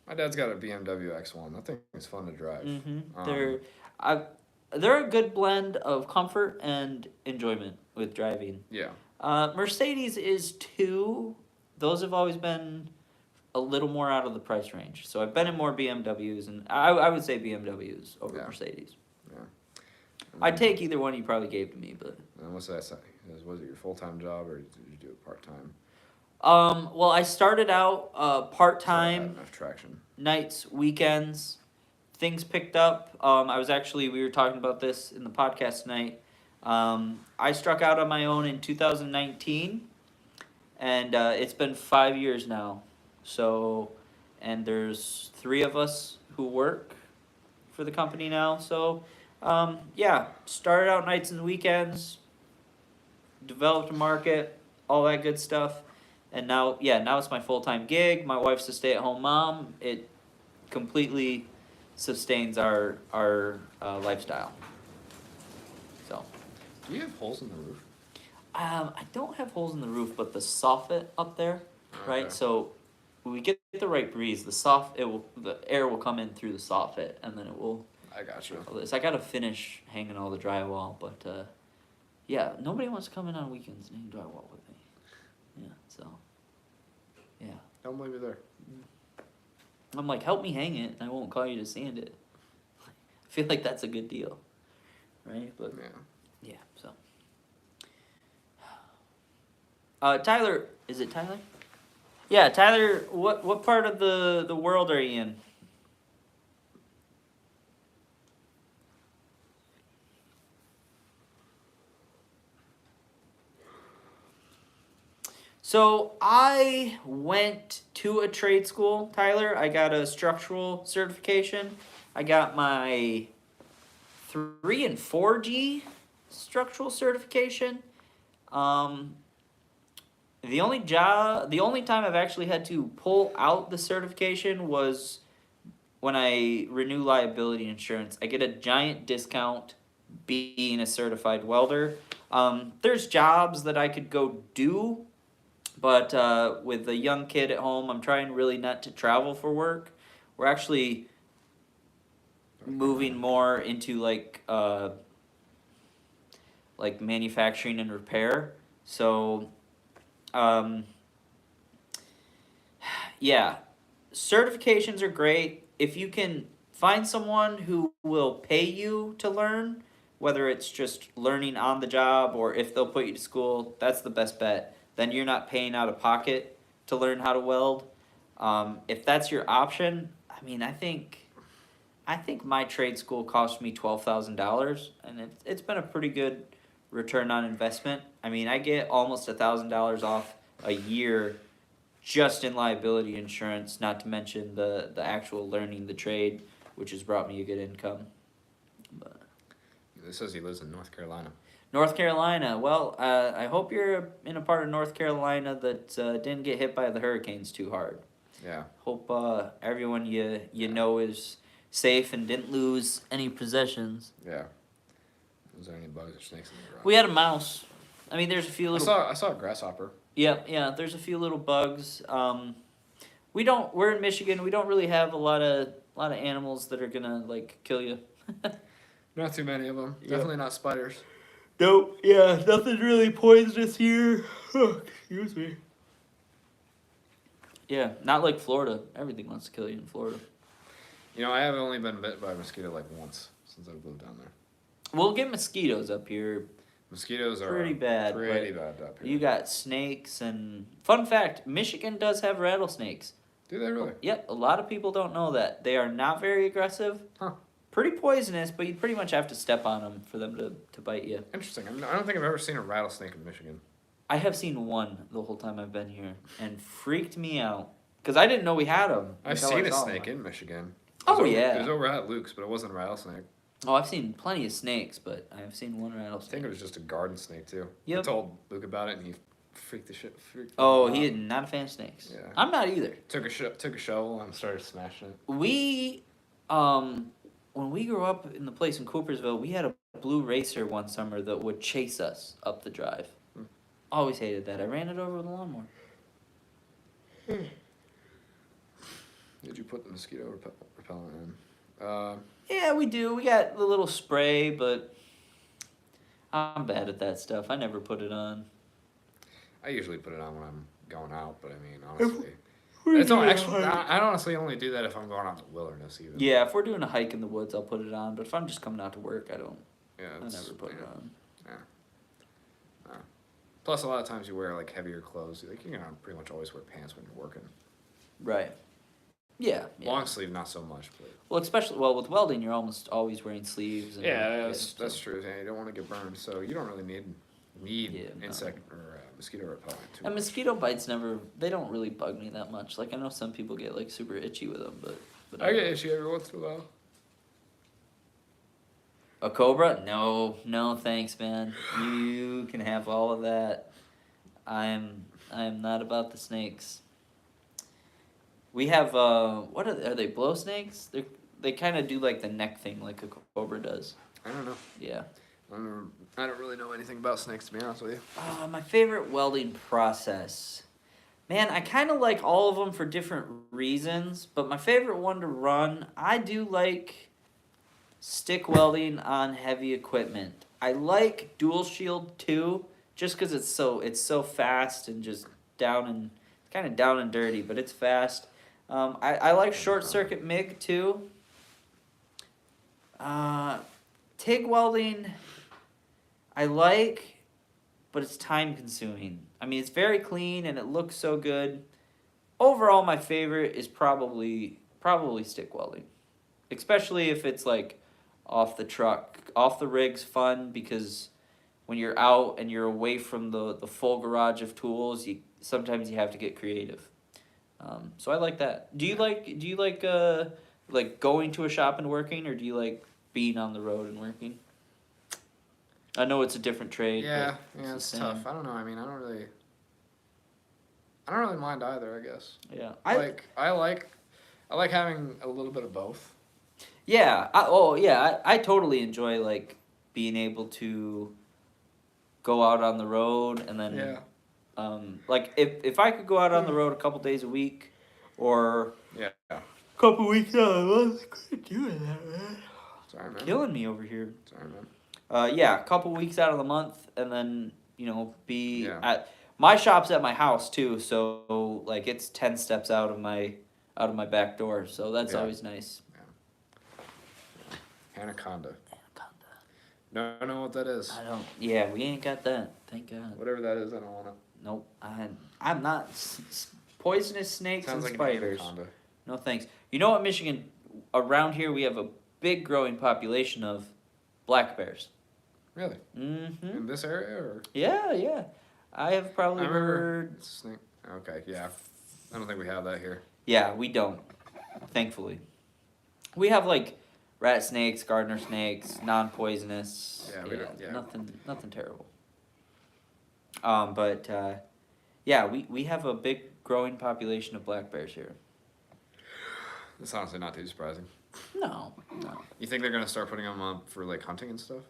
My dad's got a BMW X1. That thing is fun to drive. They're a good blend of comfort and enjoyment with driving. Yeah. Mercedes is too. Those have always been a little more out of the price range. So I've been in more BMWs, and I would say BMWs over Mercedes. Yeah. I'd take either one you probably gave to me, but. And what's that say? Was it your full-time job, or did you do it part-time? Well, I started out part-time. Enough traction. Nights, weekends. Things picked up. We were talking about this in the podcast tonight. I struck out on my own in 2019, and it's been 5 years now. So, and there's 3 of us who work for the company now. So, yeah, started out nights and weekends, developed a market, all that good stuff. And now, yeah, now it's my full-time gig. My wife's a stay-at-home mom. It completely sustains our lifestyle. So, Do you have holes in the roof? I don't have holes in the roof, but the soffit up there, right? Okay. So when we get the right breeze, the air will come in through the soffit, and then it will. I got you. So I gotta finish hanging all the drywall, but yeah, nobody wants to come in on weekends and hang drywall with me. Yeah, so yeah, Don't blame me there. I'm like, help me hang it, and I won't call you to sand it. I feel like that's a good deal, right? But Yeah. yeah, so. Tyler, is it Tyler? Yeah, Tyler. What part of the world are you in? So I went to a trade school, Tyler. I got a structural certification. I got my 3 and 4G structural certification. Um, the only time I've actually had to pull out the certification was when I renew liability insurance. I get a giant discount being a certified welder. There's jobs that I could go do, but with a young kid at home, I'm trying really not to travel for work. We're actually moving more into like manufacturing and repair. So, yeah, certifications are great. If you can find someone who will pay you to learn, whether it's just learning on the job or if they'll put you to school, that's the best bet. Then you're not paying out of pocket to learn how to weld. If that's your option, I mean, I think my trade school cost me $12,000, and it's been a pretty good return on investment. I mean, I get almost $1,000 off a year just in liability insurance, not to mention the actual learning the trade, which has brought me a good income. But It says he lives in North Carolina. North Carolina, well, I hope you're in a part of North Carolina that didn't get hit by the hurricanes too hard. Yeah. Hope everyone you know is safe and didn't lose any possessions. Yeah. Was there any bugs or snakes in the garage? We had a mouse. I mean, there's a few little. I saw a grasshopper. Yeah. There's a few little bugs. We're in Michigan. We don't really have a lot of animals that are gonna like kill you. Not too many of them. Yep. Definitely not spiders. Nope. Yeah, nothing really poisonous here. Excuse me. Yeah, not like Florida. Everything wants to kill you in Florida. You know, I have only been bit by a mosquito like once since I've lived down there. We'll get mosquitoes up here. Mosquitoes are Pretty bad. Pretty bad up here. You got snakes and fun fact: Michigan does have rattlesnakes. Do they really? Yep. A lot of people don't know that. They are not very aggressive. Huh. Pretty poisonous, but you pretty much have to step on them for them to bite you. Interesting. I don't think I've ever seen a rattlesnake in Michigan. I have seen one the whole time I've been here, and freaked me out because I didn't know we had them. I've seen a snake in Michigan. Yeah. It was over at Luke's, but it wasn't a rattlesnake. Oh, I've seen plenty of snakes, but I've seen one I rattlesnake. think it was just a garden snake too. Yep. I told Luke about it, and he freaked the shit. He is not a fan of snakes. Yeah. I'm not either. Took a shovel and started smashing it. We, when we grew up in the place in Coopersville, we had a blue racer one summer that would chase us up the drive. Always hated that. I ran it over with a lawnmower. Did you put the mosquito repellent in? Yeah, we do. We got the little spray, but I'm bad at that stuff. I never put it on. I usually put it on when I'm going out, but I mean, honestly, it's all actually. I honestly only do that if I'm going out in the wilderness, even. Yeah, if we're doing a hike in the woods, I'll put it on. But if I'm just coming out to work, I don't. Yeah, I never put it on. Yeah. Plus, a lot of times you wear like heavier clothes. Like you're gonna pretty much always wear pants when you're working. Right. Yeah, yeah. Long sleeve, not so much, but Well, especially with welding, you're almost always wearing sleeves. And, yeah, that's so. true. Yeah, you don't want to get burned, so you don't really need Yeah, insect or mosquito repellent too And much. mosquito bites they don't really bug me that much. Like I know some people get like super itchy with them, but I get itchy every once in a while. A cobra? No, no, thanks, man. You can have all of that. I am not about the snakes. We have what are they? Blow snakes? They kind of do like the neck thing, like a cobra does. I don't know. Yeah. I don't really know anything about snakes, to be honest with you. My favorite welding process. Man, I kind of like all of them for different reasons, but my favorite one to run, I do like stick welding on heavy equipment. I like dual shield too, just because it's so fast and just kind of down and dirty, but it's fast. I like short circuit MIG too. TIG welding, I like, but it's time consuming. I mean, it's very clean and it looks so good. Overall, my favorite is probably stick welding, especially if it's like off the truck. Off the rig's fun because when you're out and you're away from the full garage of tools, sometimes you have to get creative. So I like that. Do you like going to a shop and working, or do you like being on the road and working? I know it's a different trade. Yeah, but yeah, it's tough. I don't know. I mean, I don't really mind either. I guess. Yeah, I like having a little bit of both. Yeah. I totally enjoy like being able to go out on the road and then Yeah. like if I could go out on the road a couple days a week or Yeah. a couple weeks out of the month, I couldn't do that, man. Sorry, man. Killing me over here. Sorry, man. Yeah, a couple weeks out of the month and then be Yeah. at my shop's at my house too, so like it's 10 steps out of my back door, so that's Yeah. always nice. Anaconda. No, I don't know what that is. I don't. Yeah, we ain't got that. Thank God. Whatever that is, I don't want it. Nope. I'm not poisonous snakes Sounds and like spiders. an anaconda. No thanks. You know what, Michigan? Around here, we have a big growing population of black bears. Really? Mm-hmm. In this area, or? Yeah, yeah. I have probably heard. It's a snake. Okay, yeah. I don't think we have that here. Yeah, we don't. Thankfully, we have like rat snakes, gardener snakes, non-poisonous. Yeah, we don't. Yeah. Nothing terrible. But yeah, we have a big growing population of black bears here. It's honestly not too surprising. No. You think they're gonna start putting them up for like hunting and stuff?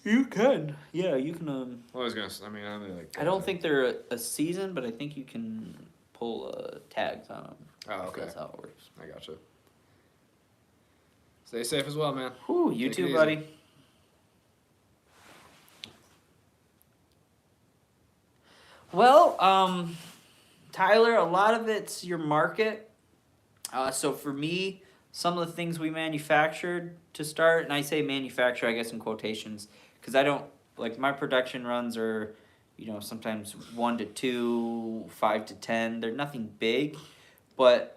You can. Yeah, you can. Well, I was gonna. I mean, I mean, like. I don't think they're a season, but I think you can pull tags on them. Oh, okay. That's how it works. I gotcha. Stay safe as well, man. Whew, you Take it too, easy. buddy. Well, Tyler, a lot of it's your market. So for me, some of the things we manufactured to start, and I say manufacture, I guess in quotations, because I don't like my production runs are, sometimes 1 to 2, 5 to 10. They're nothing big, but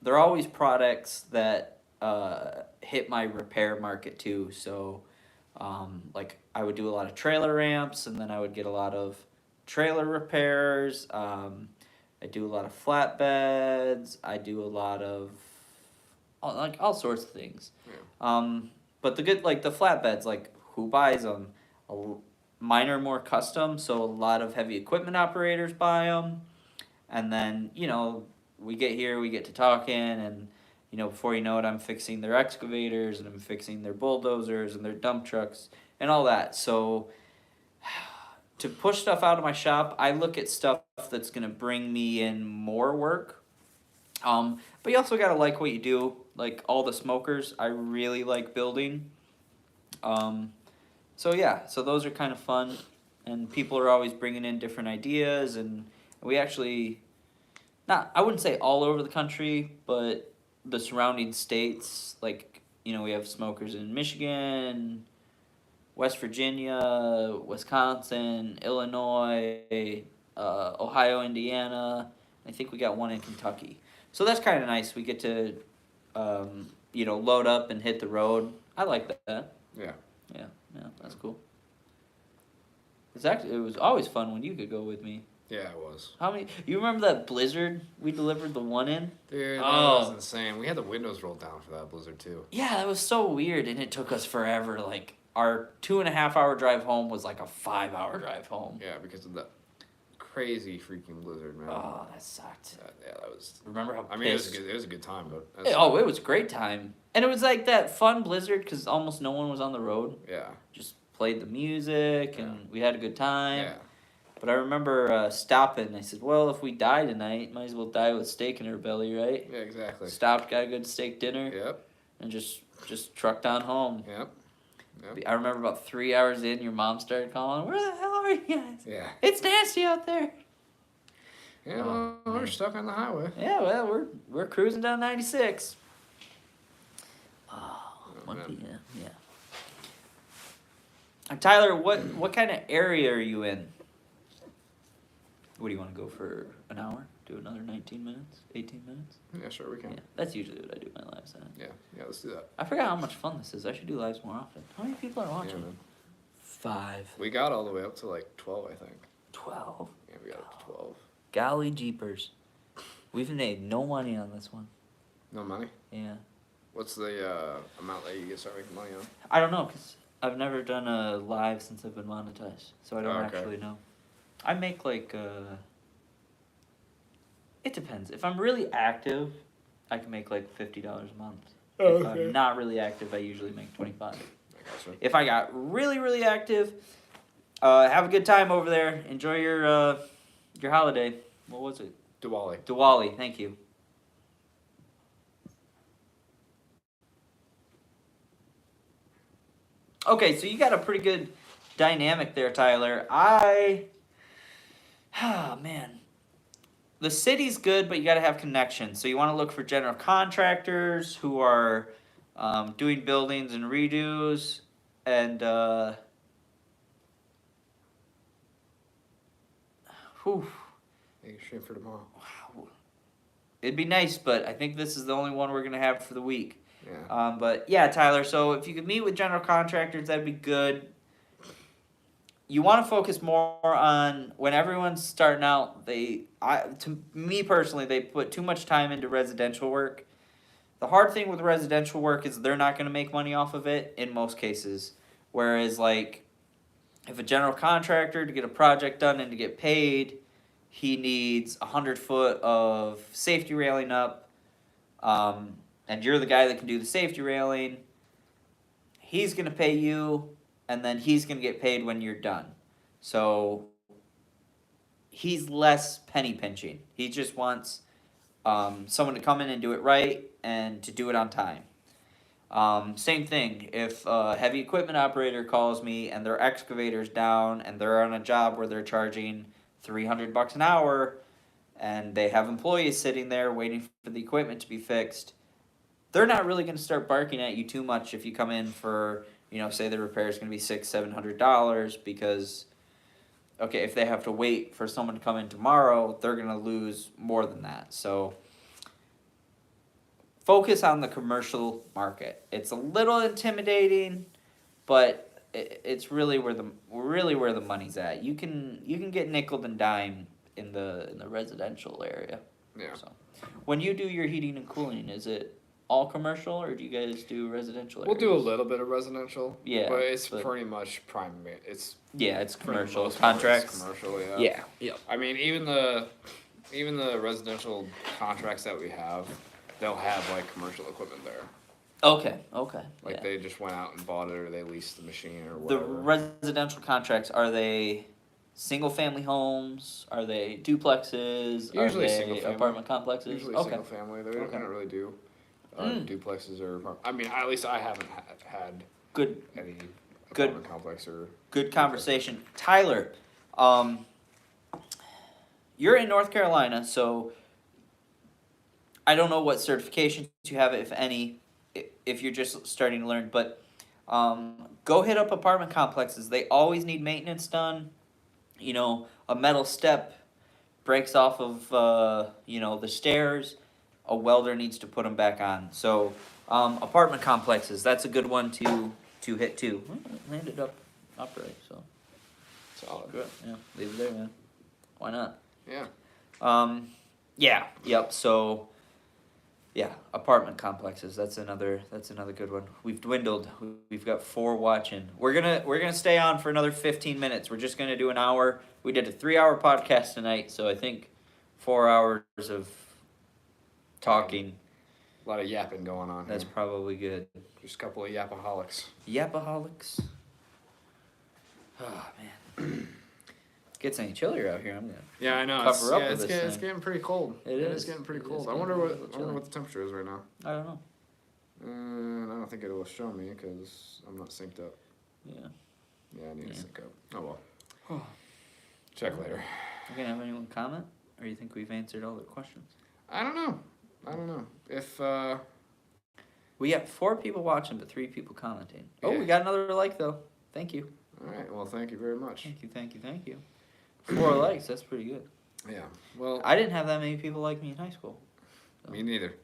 they're always products that hit my repair market too. So, like I would do a lot of trailer ramps, and then I would get a lot of trailer repairs. I do a lot of flatbeds. I do a lot of all sorts of things. Yeah. But the flatbeds, like who buys them? Mine are more custom, so a lot of heavy equipment operators buy them. And then we get here, we get to talking, and before you know it, I'm fixing their excavators and I'm fixing their bulldozers and their dump trucks and all that. So to push stuff out of my shop, I look at stuff that's going to bring me in more work. But you also got to like what you do. Like all the smokers, I really like building. So yeah, so those are kind of fun. And people are always bringing in different ideas. And we actually, I wouldn't say all over the country, but the surrounding states, like, we have smokers in Michigan, West Virginia, Wisconsin, Illinois, Ohio, Indiana. I think we got one in Kentucky. So that's kind of nice. We get to, load up and hit the road. I like that. Yeah. Yeah, that's cool. It was always fun when you could go with me. Yeah, it was. How many? You remember that blizzard we delivered the one in? Dude, that was insane. We had the windows rolled down for that blizzard too. Yeah, that was so weird, and it took us forever. Like our 2.5 hour drive home was like a 5 hour drive home. Yeah, because of that crazy freaking blizzard, man. Oh, that sucked. Yeah, that was. Remember how? I mean, it was a good time, but. It was a great time, and it was like that fun blizzard because almost no one was on the road. Yeah. Just played the music, and we had a good time. Yeah. But I remember stopping. I said, "Well, if we die tonight, might as well die with steak in our belly, right?" Yeah, exactly. Stopped, got a good steak dinner. Yep. And just trucked on home. Yep. I remember about 3 hours in, your mom started calling. Where the hell are you guys? Yeah. It's nasty out there. Yeah, well, we're stuck on the highway. Yeah, well, we're cruising down 96. Yeah. Tyler, what kind of area are you in? What do you want to go for an hour? Do another 19 minutes? 18 minutes? Yeah, sure, we can. Yeah, that's usually what I do my lives at. Yeah, let's do that. I forgot how much fun this is. I should do lives more often. How many people are watching? Yeah, man. 5. We got all the way up to like 12, I think. 12. Yeah, we got up to 12. Golly jeepers. We've made no money on this one. No money? Yeah. What's the amount that you get start making money on? I don't know, because I've never done a live since I've been monetized. So I don't actually know. I make like, it depends. If I'm really active, I can make like $50 a month. If I'm not really active, I usually make 25. If I got really, really active, have a good time over there. Enjoy your holiday. What was it? Diwali, thank you. Okay, so you got a pretty good dynamic there, Tyler. Man. The city's good, but you got to have connections. So you want to look for general contractors who are doing buildings and redos, and Make a stream for tomorrow. Wow. It'd be nice, but I think this is the only one we're gonna have for the week. Yeah. But yeah, Tyler. So if you could meet with general contractors, that'd be good. You want to focus more on when everyone's starting out. To me personally, they put too much time into residential work. The hard thing with residential work is they're not going to make money off of it in most cases. Whereas, like, if a general contractor, to get a project done and to get paid, he needs 100 foot of safety railing up, and you're the guy that can do the safety railing, he's going to pay you, and then he's going to get paid when you're done. So he's less penny pinching. He just wants someone to come in and do it right and to do it on time. Same thing, if a heavy equipment operator calls me and their excavator's down and they're on a job where they're charging $300 an hour and they have employees sitting there waiting for the equipment to be fixed, they're not really going to start barking at you too much if you come in for, say the repair is going to be $600-700 because, okay, if they have to wait for someone to come in tomorrow, they're going to lose more than that. So focus on the commercial market. It's a little intimidating, but it's really where the money's at. You can get nickeled and dimed in the residential area. Yeah. So when you do your heating and cooling, is it all commercial or do you guys do residential areas? We'll do a little bit of residential. Yeah. But it's pretty much primary. It's commercial contracts. It's commercial, yeah. Yeah. Yeah. I mean, even the residential contracts that we have, they'll have like commercial equipment there. Okay. Like they just went out and bought it, or they leased the machine, or The whatever. residential contracts, are they single family homes? Are they duplexes? Usually are they single family. apartment complexes? Usually Okay. single family. They don't really do duplexes or apartment. I mean, at least I haven't had Good. any Good. apartment complex or. Good conversation, Tyler. You're in North Carolina, so I don't know what certifications you have, if any, if you're just starting to learn, but go hit up apartment complexes. They always need maintenance done. A metal step breaks off of the stairs, a welder needs to put them back on. So apartment complexes, that's a good one to hit too. Well, it landed upright, so Solid. good. Yeah, leave it there, man. Why not? Yeah. Yep. So yeah, apartment complexes. That's another good one. We've dwindled. We've got 4 watching. We're gonna stay on for another 15 minutes. We're just gonna do an hour. We did a 3-hour podcast tonight, so I think 4 hours of talking. A lot of yapping going on. That's here. probably good. Just a couple of yapaholics. Yapaholics. Oh man. Gets any chillier out here, I'm gonna Yeah, I know. cover up with it's this getting, thing. it's getting pretty cold. It It is. is getting pretty It is cold. I getting wonder a what little chilly. what the temperature is right now. I don't know. I don't think it will show me because I'm not synced up. Yeah. Yeah, I need to Yeah. sync up. Oh well. Check later. You gonna have anyone comment, or you think we've answered all the questions? I don't know. If We have 4 people watching, but 3 people commenting. Oh, Yeah. we got another like though. Thank you. all right. Well, thank you very much. Thank you. 4 likes. That's pretty good. Yeah. Well, I didn't have that many people like me in high school. me neither.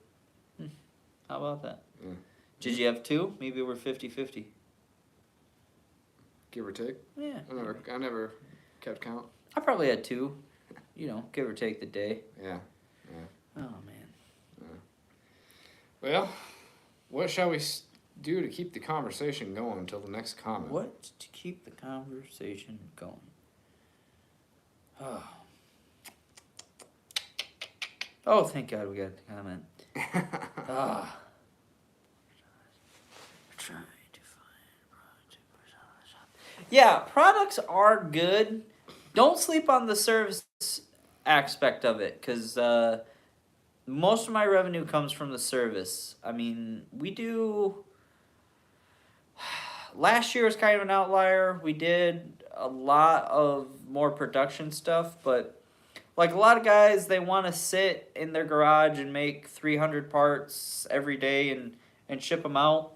How about that? Yeah. Did you have 2? Maybe we're 50-50. Give or take. Yeah. I never kept count. I probably had 2. Give or take the day. Yeah. Oh man. Well, what shall we do to keep the conversation going until the next comment? What to keep the conversation going? Oh, thank God we got the comment. Ah. Trying to find project. Yeah, products are good. Don't sleep on the service aspect of it, because most of my revenue comes from the service. I mean, we do. Last year was kind of an outlier. We did a lot of more production stuff, but like a lot of guys, they want to sit in their garage and make 300 parts every day and ship them out.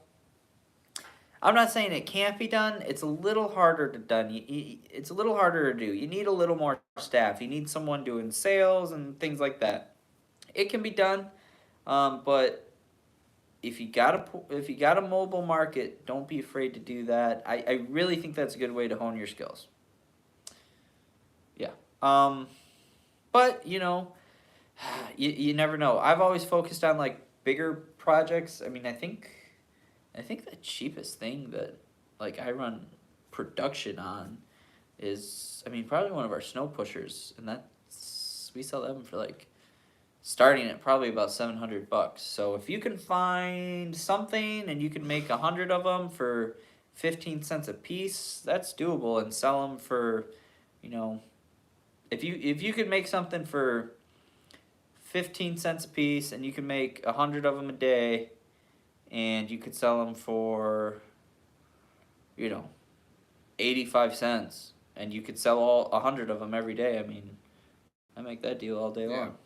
I'm not saying it can't be done. It's a little harder to done. It's a little harder to do. You need a little more staff. You need someone doing sales and things like that. It can be done, but if you got a mobile market, don't be afraid to do that. I really think that's a good way to hone your skills. Yeah. But you never know. I've always focused on like bigger projects. I mean, I think the cheapest thing that like I run production on is, I mean, probably one of our snow pushers, and we sell them for like starting at probably about $700. So if you can find something and you can make 100 of them for 15 cents a piece, that's doable, and sell them for, if you could make something for 15 cents a piece and you can make 100 of them a day, and you could sell them for 85 cents, and you could sell all 100 of them every day. I mean, I make that deal all day long.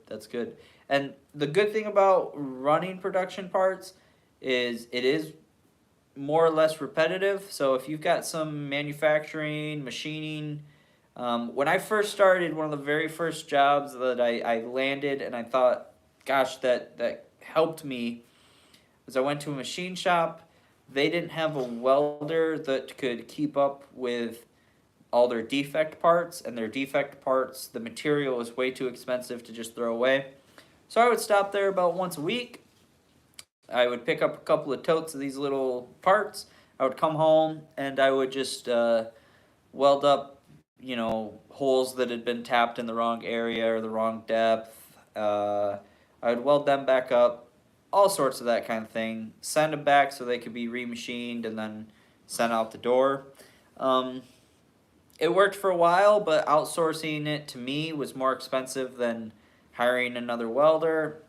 That's good. And the good thing about running production parts is it is more or less repetitive. So if you've got some manufacturing, machining, when I first started, one of the very first jobs that I landed and I thought, gosh, that helped me, was I went to a machine shop. They didn't have a welder that could keep up with all their defect parts, and their defect parts, the material was way too expensive to just throw away. So I would stop there about once a week. I would pick up a couple of totes of these little parts. I would come home and I would just weld up, holes that had been tapped in the wrong area or the wrong depth. I would weld them back up, all sorts of that kind of thing. Send them back so they could be remachined and then sent out the door. It worked for a while, but outsourcing it to me was more expensive than hiring another welder.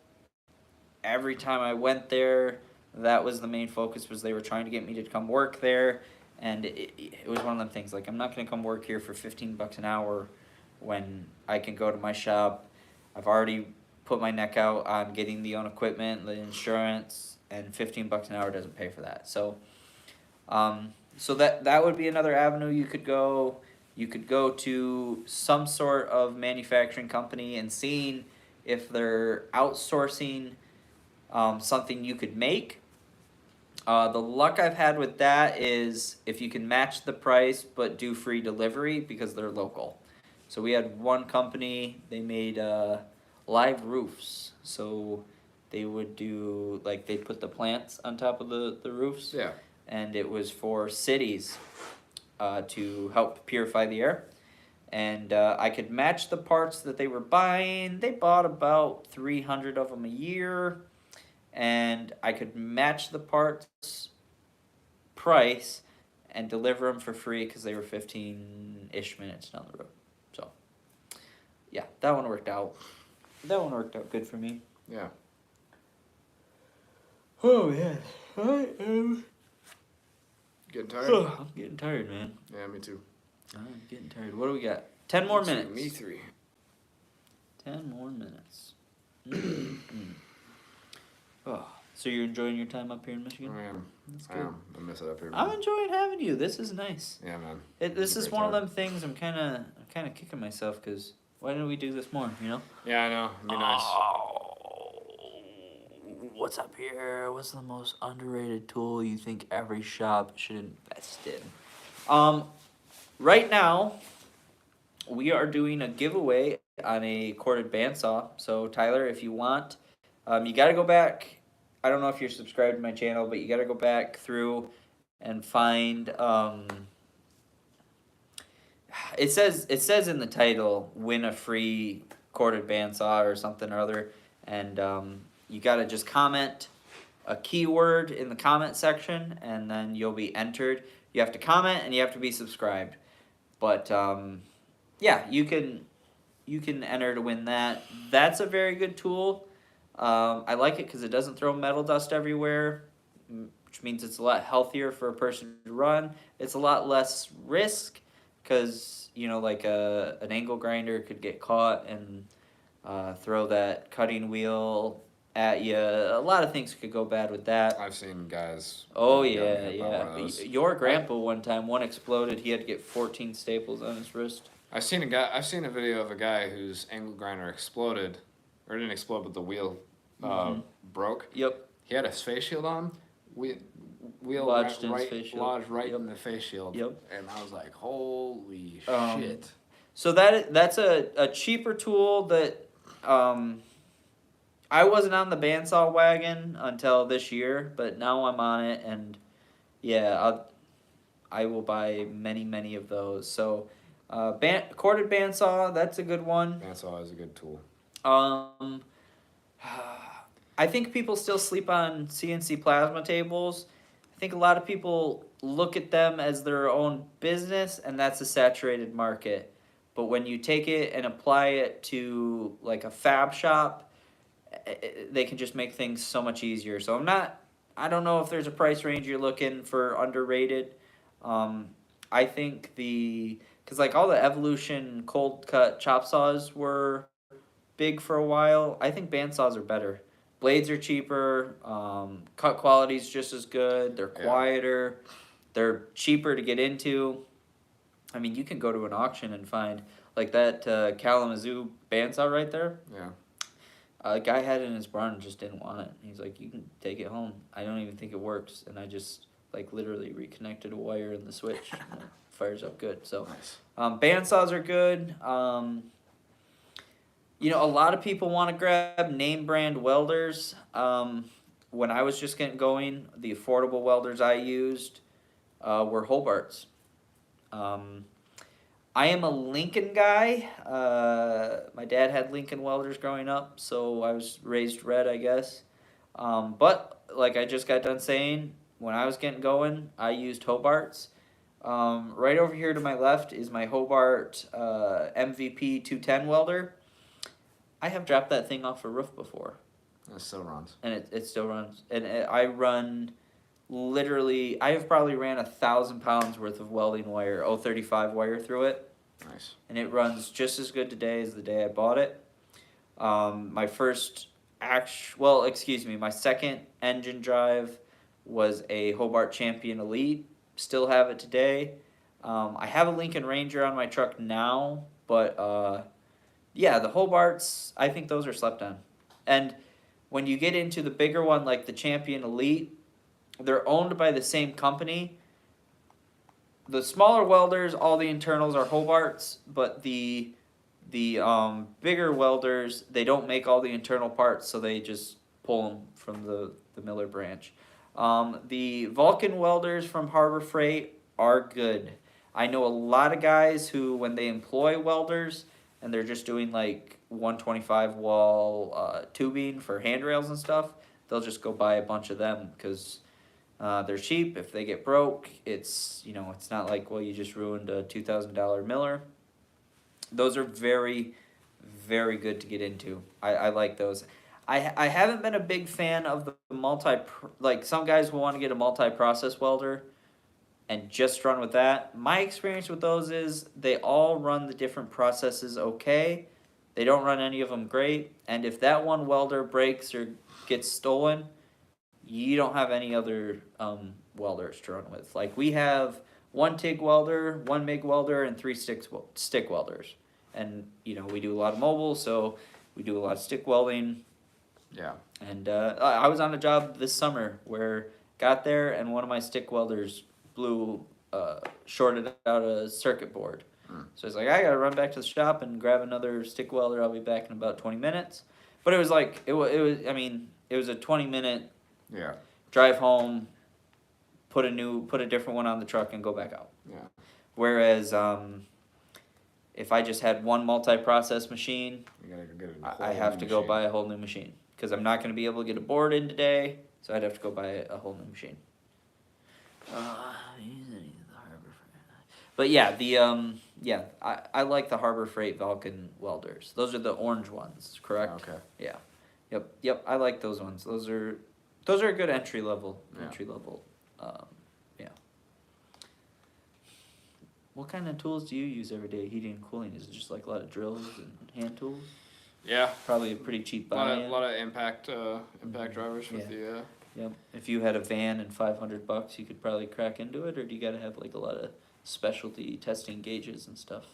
Every time I went there, that was the main focus, was they were trying to get me to come work there. And it was one of them things, like, I'm not going to come work here for $15 an hour when I can go to my shop. I've already put my neck out on getting the own equipment, the insurance, and $15 an hour doesn't pay for that. So that would be another avenue you could go. you could go to some sort of manufacturing company and seeing if they're outsourcing something you could make. The luck I've had with that is if you can match the price but do free delivery because they're local. So we had one company, they made live roofs. So they would do, like, they'd put the plants on top of the roofs. Yeah. And it was for cities to help purify the air. And I could match the parts that they were buying. They bought about 300 of them a year. And I could match the parts price and deliver them for free because they were 15-ish minutes down the road. So, yeah, that one worked out. That one worked out good for me. Yeah. Oh, yeah. I am. Getting tired? I'm getting tired, man. Yeah, me too. I'm getting tired. What do we got? 10 more minutes. Me 3. 10 more minutes. Oh, so you're enjoying your time up here in Michigan? I am. That's I good. am. I miss it up here. Man. I'm enjoying having you. This is nice. Yeah, man. This is one of time. them things I'm kind of kicking myself because why didn't we do this more? You know? Yeah, I know. It'd be nice. What's up here? What's the most underrated tool you think every shop should invest in? Right now, we are doing a giveaway on a corded bandsaw. So Tyler, if you want, you got to go back. I don't know if you're subscribed to my channel, but you got to go back through and find. It says in the title, win a free corded bandsaw or something or other, and you got to just comment a keyword in the comment section, and then you'll be entered. You have to comment and you have to be subscribed. But yeah, you can enter to win that. That's a very good tool. I like it because it doesn't throw metal dust everywhere, which means it's a lot healthier for a person to run. It's a lot less risk because, you know, like an angle grinder could get caught and throw that cutting wheel at you. A lot of things could go bad with that. I've seen guys. Oh, yeah. Your grandpa one time, one exploded. He had to get 14 staples on his wrist. I've seen a video of a guy whose angle grinder exploded, or didn't explode, but the wheel broke. Yep. He had a face shield on. Wheel Lodged in his right, face shield. lodged right Yep. in the face shield. Yep. And I was like, holy shit. So that's a cheaper tool that I wasn't on the bandsaw wagon until this year, but now I'm on it, and yeah, I will buy many of those. So corded bandsaw, that's a good one. Bandsaw is a good tool. I think people still sleep on CNC plasma tables. I think a lot of people look at them as their own business, and that's a saturated market. But when you take it and apply it to like a fab shop, they can just make things so much easier. So I don't know if there's a price range you're looking for underrated. I think because like all the Evolution cold cut chop saws were big for a while. I think bandsaws are better. Blades are cheaper. Cut quality's just as good. They're quieter. They're cheaper to get into. I mean, you can go to an auction and find like that Kalamazoo bandsaw right there. Yeah. A guy had it in his barn and just didn't want it. He's like, you can take it home. I don't even think it works. And I just like literally reconnected a wire in the switch and it fires up good. So Nice. Bandsaws are good. You know, a lot of people want to grab name brand welders. When I was just getting going, the affordable welders I used were Hobart's. I am a Lincoln guy. My dad had Lincoln welders growing up, so I was raised red, I guess. But like I just got done saying, when I was getting going, I used Hobart's. Right over here to my left is my Hobart MVP 210 welder. I have dropped that thing off a roof before. It still runs. And it still runs. And I run literally, I have probably ran 1,000 pounds worth of welding wire, 035 wire through it. Nice. And it runs just as good today as the day I bought it. My second engine drive was a Hobart Champion Elite. Still have it today. I have a Lincoln Ranger on my truck now, but yeah, the Hobarts, I think those are slept on. And when you get into the bigger one, like the Champion Elite, they're owned by the same company. The smaller welders, all the internals are Hobarts, but the bigger welders, they don't make all the internal parts, so they just pull them from the Miller branch. The Vulcan welders from Harbor Freight are good. I know a lot of guys who, when they employ welders and they're just doing like 125 wall tubing for handrails and stuff, they'll just go buy a bunch of them because they're cheap. If they get broke, it's it's not like, well, you just ruined a $2,000 Miller. Those are very, very good to get into. I like those. I haven't been a big fan of the like some guys will want to get a multi-process welder and just run with that. My experience with those is they all run the different processes okay. They don't run any of them great. And if that one welder breaks or gets stolen, you don't have any other welders to run with. Like we have one TIG welder, one MIG welder, and three stick welders. And we do a lot of mobile, so we do a lot of stick welding. Yeah. And I was on a job this summer where got there and one of my stick welders shorted out a circuit board. So it's like, I gotta run back to the shop and grab another stick welder. I'll be back in about 20 minutes. But it was like it was it was a 20-minute drive home, put a different one on the truck and go back out. Yeah. Whereas if I just had one multi-process machine, you gotta go get I have to go buy a whole new machine because I'm not going to be able to get a board in today, so I'd have to go buy a whole new machine. But yeah, I like the Harbor Freight Vulcan welders. Those are the orange ones, correct? Okay. Yeah. Yep. I like those ones. Those are a good entry level. Yeah. What kind of tools do you use every day, heating and cooling? Is it just like a lot of drills and hand tools? Yeah. Probably a pretty cheap buy. A lot of impact drivers with the. Yep. If you had a van and $500, you could probably crack into it, or do you got to have like a lot of specialty testing gauges and stuff?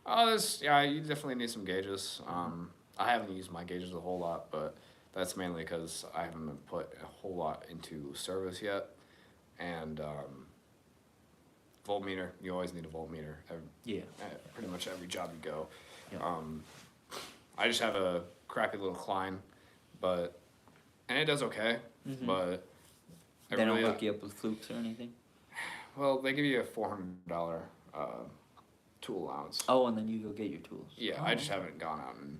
You definitely need some gauges. I haven't used my gauges a whole lot, but that's mainly because I haven't put a whole lot into service yet. And voltmeter, you always need a voltmeter. Pretty much every job you go. Yep. I just have a crappy little Klein, and it does okay, but they don't hook you up with flukes or anything? Well, they give you a $400 tool allowance. Oh, and then you go get your tools. Yeah, I just haven't gone out and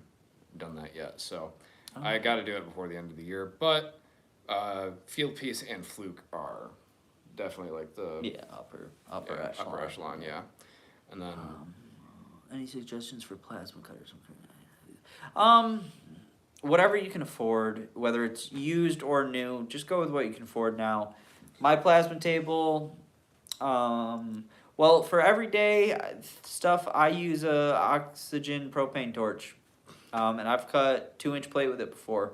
done that yet, so I got to do it before the end of the year. But Field Piece and Fluke are definitely like the upper echelon. Upper echelon, yeah. And then any suggestions for plasma cutters? Whatever you can afford, whether it's used or new, just go with what you can afford now. My plasma table, well, for everyday stuff, I use a oxygen propane torch, and I've cut 2-inch plate with it before.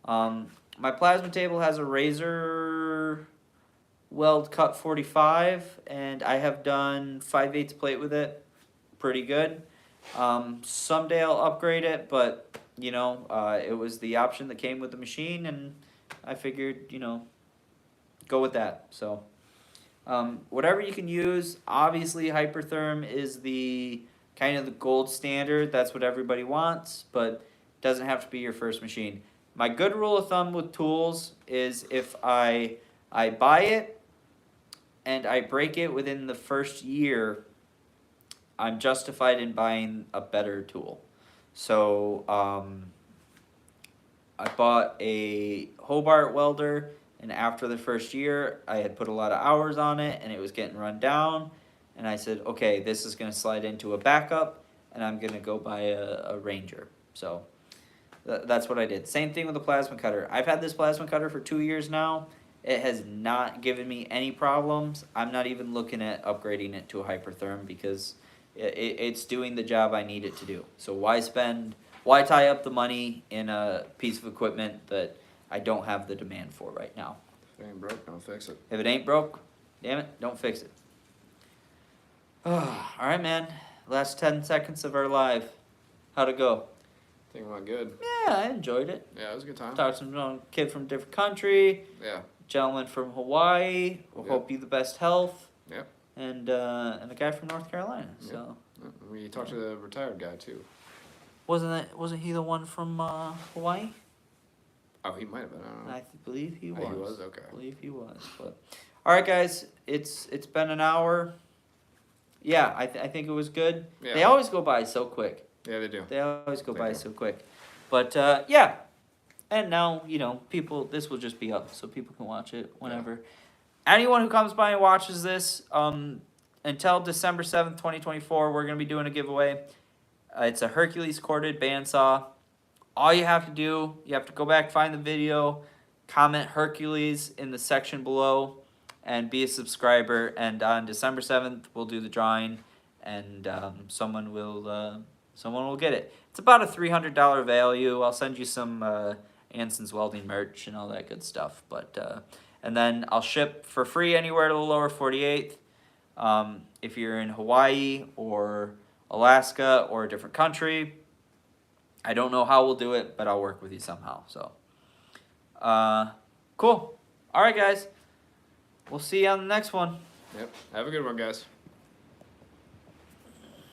My plasma table has a razor weld cut 45, and I have done 5/8 plate with it, pretty good. Someday I'll upgrade it, but it was the option that came with the machine, and I figured, go with that. So, whatever you can use. Obviously, Hypertherm is the kind of the gold standard. That's what everybody wants, but it doesn't have to be your first machine. My good rule of thumb with tools is if I buy it and I break it within the first year, I'm justified in buying a better tool. So I bought a Hobart welder, and after the first year, I had put a lot of hours on it, and it was getting run down. And I said, okay, this is going to slide into a backup, and I'm going to go buy a Ranger. So that's what I did. Same thing with the plasma cutter. I've had this plasma cutter for 2 years now. It has not given me any problems. I'm not even looking at upgrading it to a Hypertherm because it's doing the job I need it to do. So why tie up the money in a piece of equipment that I don't have the demand for right now? If it ain't broke, don't fix it. If it ain't broke, damn it, don't fix it. All right, man. Last 10 seconds of our live. How'd it go? I think it went good. Yeah, I enjoyed it. Yeah, it was a good time. Talked to some kid from a different country. Yeah. Gentleman from Hawaii. We'll hope you the best health. Yep. And a guy from North Carolina. So we talked to the retired guy too. wasn't he the one from Hawaii? Oh, he might have been. I don't know. I believe he was. Oh, he was? Okay. I believe he was. But all right, guys, it's been an hour. Yeah, I think it was good. Yeah. They always go by so quick. Yeah, they do. They always go by do. so quick. But yeah, and now people. This will just be up, so people can watch it whenever. Anyone who comes by and watches this, until December 7th, 2024, we're gonna be doing a giveaway. It's a Hercules corded bandsaw. All you have to do, you have to go back, find the video, comment Hercules in the section below, and be a subscriber. And on December 7th, we'll do the drawing, and someone will get it. It's about a $300 value. I'll send you some Anson's welding merch and all that good stuff. But and then I'll ship for free anywhere to the lower 48th. If you're in Hawaii or Alaska or a different country, I don't know how we'll do it, but I'll work with you somehow. So, cool. All right, guys. We'll see you on the next one. Yep. Have a good one, guys.